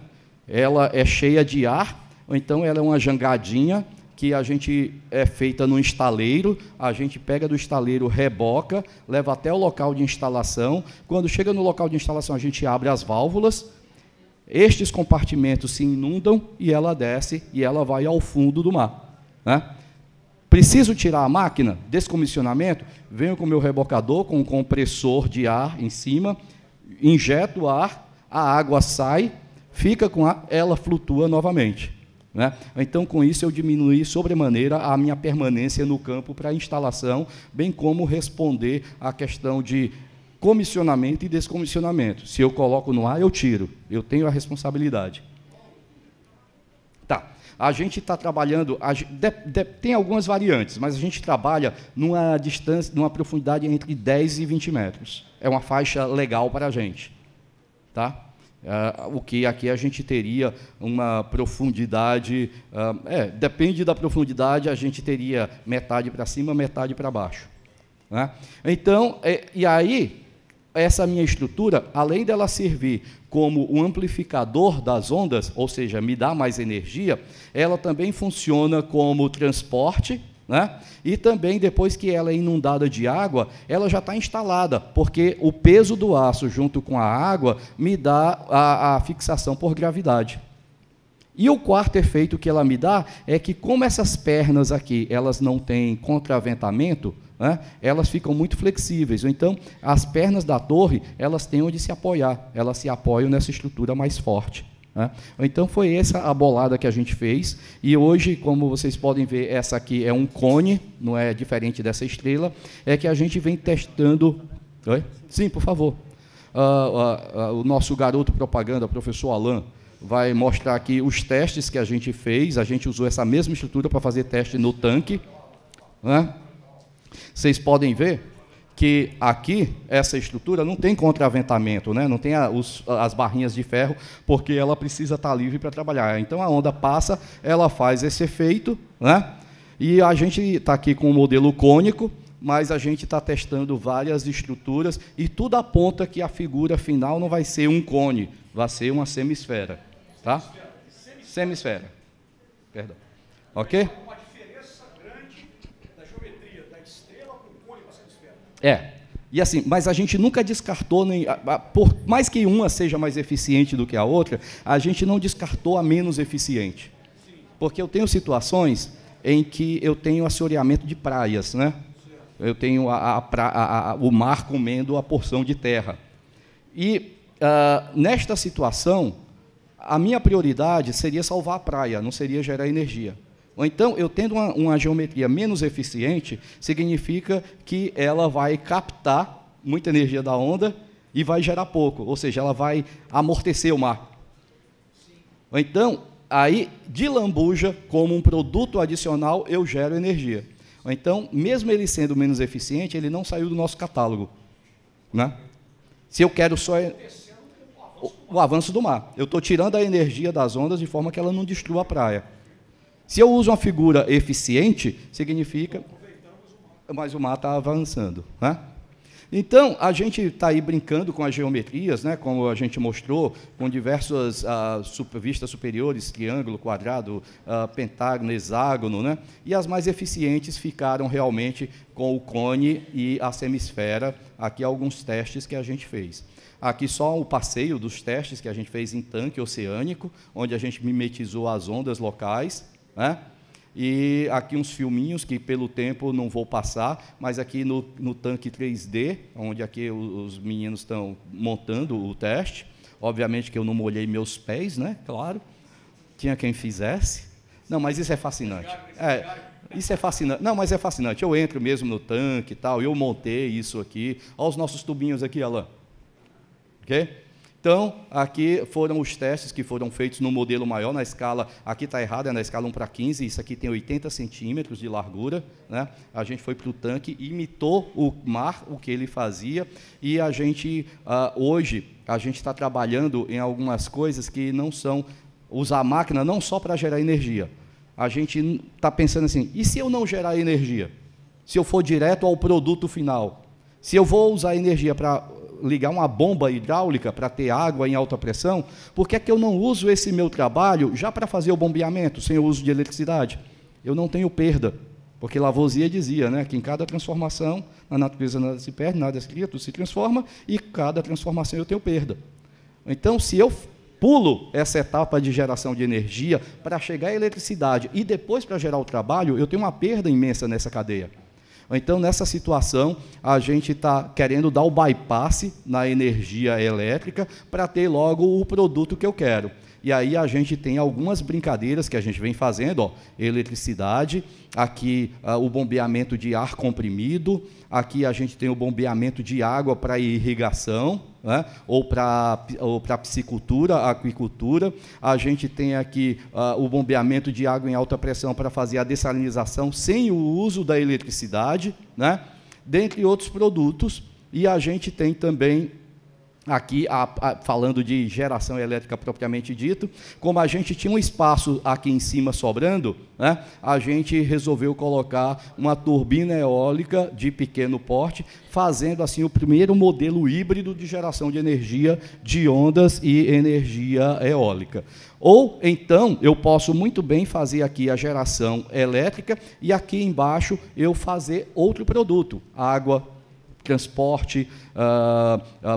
Ela é cheia de ar, ou então ela é uma jangadinha, que a gente é feita no estaleiro, a gente pega do estaleiro, reboca, leva até o local de instalação. Quando chega no local de instalação, a gente abre as válvulas, estes compartimentos se inundam e ela desce e ela vai ao fundo do mar, né? Preciso tirar a máquina, descomissionamento, venho com o meu rebocador, com um compressor de ar em cima, injeto o ar, a água sai, fica com ar, ela flutua novamente, né? Então, com isso, eu diminuí sobremaneira a minha permanência no campo para a instalação, bem como responder à questão de comissionamento e descomissionamento. Se eu coloco no ar, eu tiro. Eu tenho a responsabilidade. Tá. A gente está trabalhando... tem algumas variantes, mas a gente trabalha numa distância, numa profundidade entre 10 e 20 metros. É uma faixa legal para a gente. Tá? O que aqui a gente teria uma profundidade, depende da profundidade, a gente teria metade para cima, metade para baixo, né? Então, e aí, essa minha estrutura, além dela servir como um amplificador das ondas, ou seja, me dá mais energia, ela também funciona como transporte, né? E também, depois que ela é inundada de água, ela já está instalada, porque o peso do aço junto com a água me dá a fixação por gravidade. E o quarto efeito que ela me dá é que, como essas pernas aqui elas não têm contraventamento, né, elas ficam muito flexíveis. Então, as pernas da torre elas têm onde se apoiar, elas se apoiam nessa estrutura mais forte, né? Então, foi essa a bolada que a gente fez, e hoje, como vocês podem ver, essa aqui é um cone, não é diferente dessa estrela, é que a gente vem testando... Oi? Sim, por favor. O nosso garoto propaganda, professor Alain, vai mostrar aqui os testes que a gente fez. A gente usou essa mesma estrutura para fazer teste no tanque, né? Vocês podem ver que aqui, essa estrutura não tem contraventamento, né? Não tem as barrinhas de ferro, porque ela precisa estar livre para trabalhar. Então, a onda passa, ela faz esse efeito, né? E a gente está aqui com um modelo cônico, mas a gente está testando várias estruturas, e tudo aponta que a figura final não vai ser um cone, vai ser uma semisfera. Tá? Semisfera. Perdão. Ok? E assim, mas a gente nunca descartou, por mais que uma seja mais eficiente do que a outra, a gente não descartou a menos eficiente. Porque eu tenho situações em que eu tenho assoreamento de praias, né? Eu tenho o mar comendo a porção de terra. E, nesta situação, a minha prioridade seria salvar a praia, não seria gerar energia. Ou então, eu tendo uma geometria menos eficiente, significa que ela vai captar muita energia da onda e vai gerar pouco, ou seja, ela vai amortecer o mar. Ou então, aí, de lambuja, como um produto adicional, eu gero energia. Ou então, mesmo ele sendo menos eficiente, ele não saiu do nosso catálogo, né? Se eu quero só o avanço do mar, eu estou tirando a energia das ondas de forma que ela não destrua a praia. Se eu uso uma figura eficiente, significa... Mas o mar está avançando, né? Então, a gente está aí brincando com as geometrias, né, como a gente mostrou, com diversas vistas superiores, triângulo, quadrado, pentágono, hexágono, né, e as mais eficientes ficaram realmente com o cone e a semisfera. Aqui alguns testes que a gente fez. Aqui só o passeio dos testes que a gente fez em tanque oceânico, onde a gente mimetizou as ondas locais, né? E aqui uns filminhos que, pelo tempo, não vou passar, mas aqui no tanque 3D, onde aqui os meninos estão montando o teste. Obviamente que eu não molhei meus pés, né? Claro. Tinha quem fizesse. Não, mas isso é fascinante. Isso é fascinante. Não, mas é fascinante. Eu entro mesmo no tanque e tal, eu montei isso aqui. Olha os nossos tubinhos aqui, Alain. Ok? Então, aqui foram os testes que foram feitos no modelo maior, na escala, aqui está errado, é na escala 1:15, isso aqui tem 80 centímetros de largura, né? A gente foi para o tanque, imitou o mar, o que ele fazia, e a gente, hoje, a gente está trabalhando em algumas coisas que não são, usar a máquina não só para gerar energia. A gente está pensando assim, e se eu não gerar energia? Se eu for direto ao produto final? Se eu vou usar energia para ligar uma bomba hidráulica para ter água em alta pressão, por que é que eu não uso esse meu trabalho já para fazer o bombeamento, sem o uso de eletricidade? Eu não tenho perda, porque Lavoisier dizia, né, que em cada transformação, na natureza nada se perde, nada se cria, tudo se transforma, e cada transformação eu tenho perda. Então, se eu pulo essa etapa de geração de energia para chegar à eletricidade e depois para gerar o trabalho, eu tenho uma perda imensa nessa cadeia. Então, nessa situação, a gente está querendo dar o bypass na energia elétrica para ter logo o produto que eu quero. E aí a gente tem algumas brincadeiras que a gente vem fazendo, ó, eletricidade, aqui o bombeamento de ar comprimido, aqui a gente tem o bombeamento de água para irrigação, né, ou para piscicultura, aquicultura. A gente tem aqui o bombeamento de água em alta pressão para fazer a dessalinização sem o uso da eletricidade, né, dentre outros produtos. E a gente tem também aqui, falando de geração elétrica propriamente dito, como a gente tinha um espaço aqui em cima sobrando, né, a gente resolveu colocar uma turbina eólica de pequeno porte, fazendo assim o primeiro modelo híbrido de geração de energia de ondas e energia eólica. Ou, então, eu posso muito bem fazer aqui a geração elétrica e aqui embaixo eu fazer outro produto, água, transporte,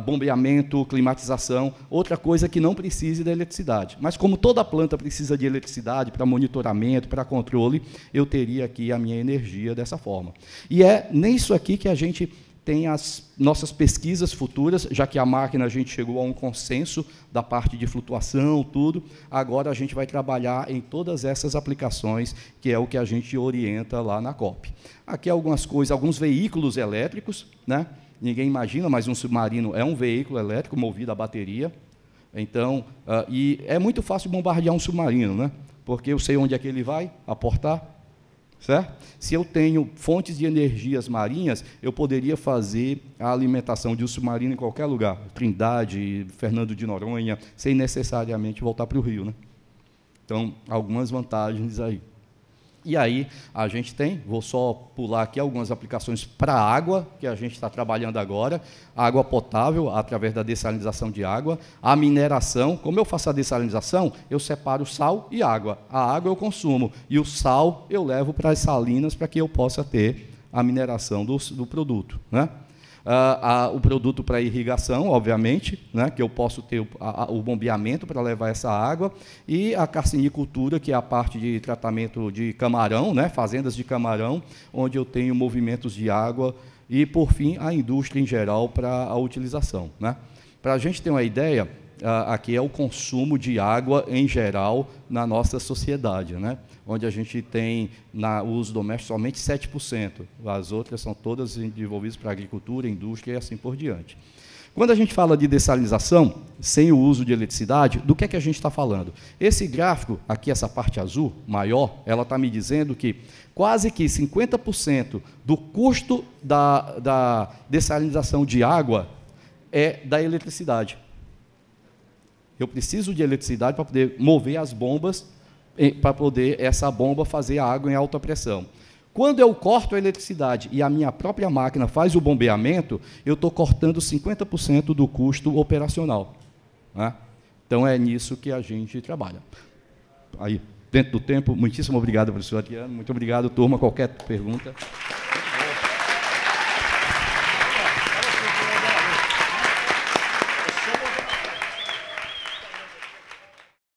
bombeamento, climatização, outra coisa que não precise da eletricidade. Mas como toda planta precisa de eletricidade para monitoramento, para controle, eu teria aqui a minha energia dessa forma. E é nisso aqui que a gente tem as nossas pesquisas futuras, já que a máquina a gente chegou a um consenso da parte de flutuação, tudo, agora a gente vai trabalhar em todas essas aplicações, que é o que a gente orienta lá na COP. Aqui algumas coisas, alguns veículos elétricos, né? Ninguém imagina, mas um submarino é um veículo elétrico movido a bateria. Então, e é muito fácil bombardear um submarino, né? Porque eu sei onde é que ele vai aportar. Certo? Se eu tenho fontes de energias marinhas, eu poderia fazer a alimentação de um submarino em qualquer lugar, Trindade, Fernando de Noronha, sem necessariamente voltar para o rio, né? Então, algumas vantagens aí. E aí, a gente tem, vou só pular aqui algumas aplicações para água, que a gente está trabalhando agora, água potável, através da dessalinização de água, a mineração. Como eu faço a dessalinização? Eu separo sal e água. A água eu consumo, e o sal eu levo para as salinas para que eu possa ter a mineração do produto, né? o produto para irrigação, obviamente, né, que eu posso ter o bombeamento para levar essa água, e a carcinicultura, que é a parte de tratamento de camarão, né, fazendas de camarão, onde eu tenho movimentos de água, e, por fim, a indústria em geral para a utilização, né. Para a gente ter uma ideia, aqui é o consumo de água em geral na nossa sociedade, né? Onde a gente tem na uso doméstico somente 7%, as outras são todas desenvolvidas para agricultura, indústria e assim por diante. Quando a gente fala de dessalinização, sem o uso de eletricidade, do que é que a gente está falando? Esse gráfico, aqui essa parte azul, maior, ela está me dizendo que quase que 50% do custo da dessalinização de água é da eletricidade. Eu preciso de eletricidade para poder mover as bombas, para poder essa bomba fazer a água em alta pressão. Quando eu corto a eletricidade e a minha própria máquina faz o bombeamento, eu estou cortando 50% do custo operacional, né? Então, é nisso que a gente trabalha. Aí, dentro do tempo, muitíssimo obrigado, professor Adriano. Muito obrigado, turma. Qualquer pergunta?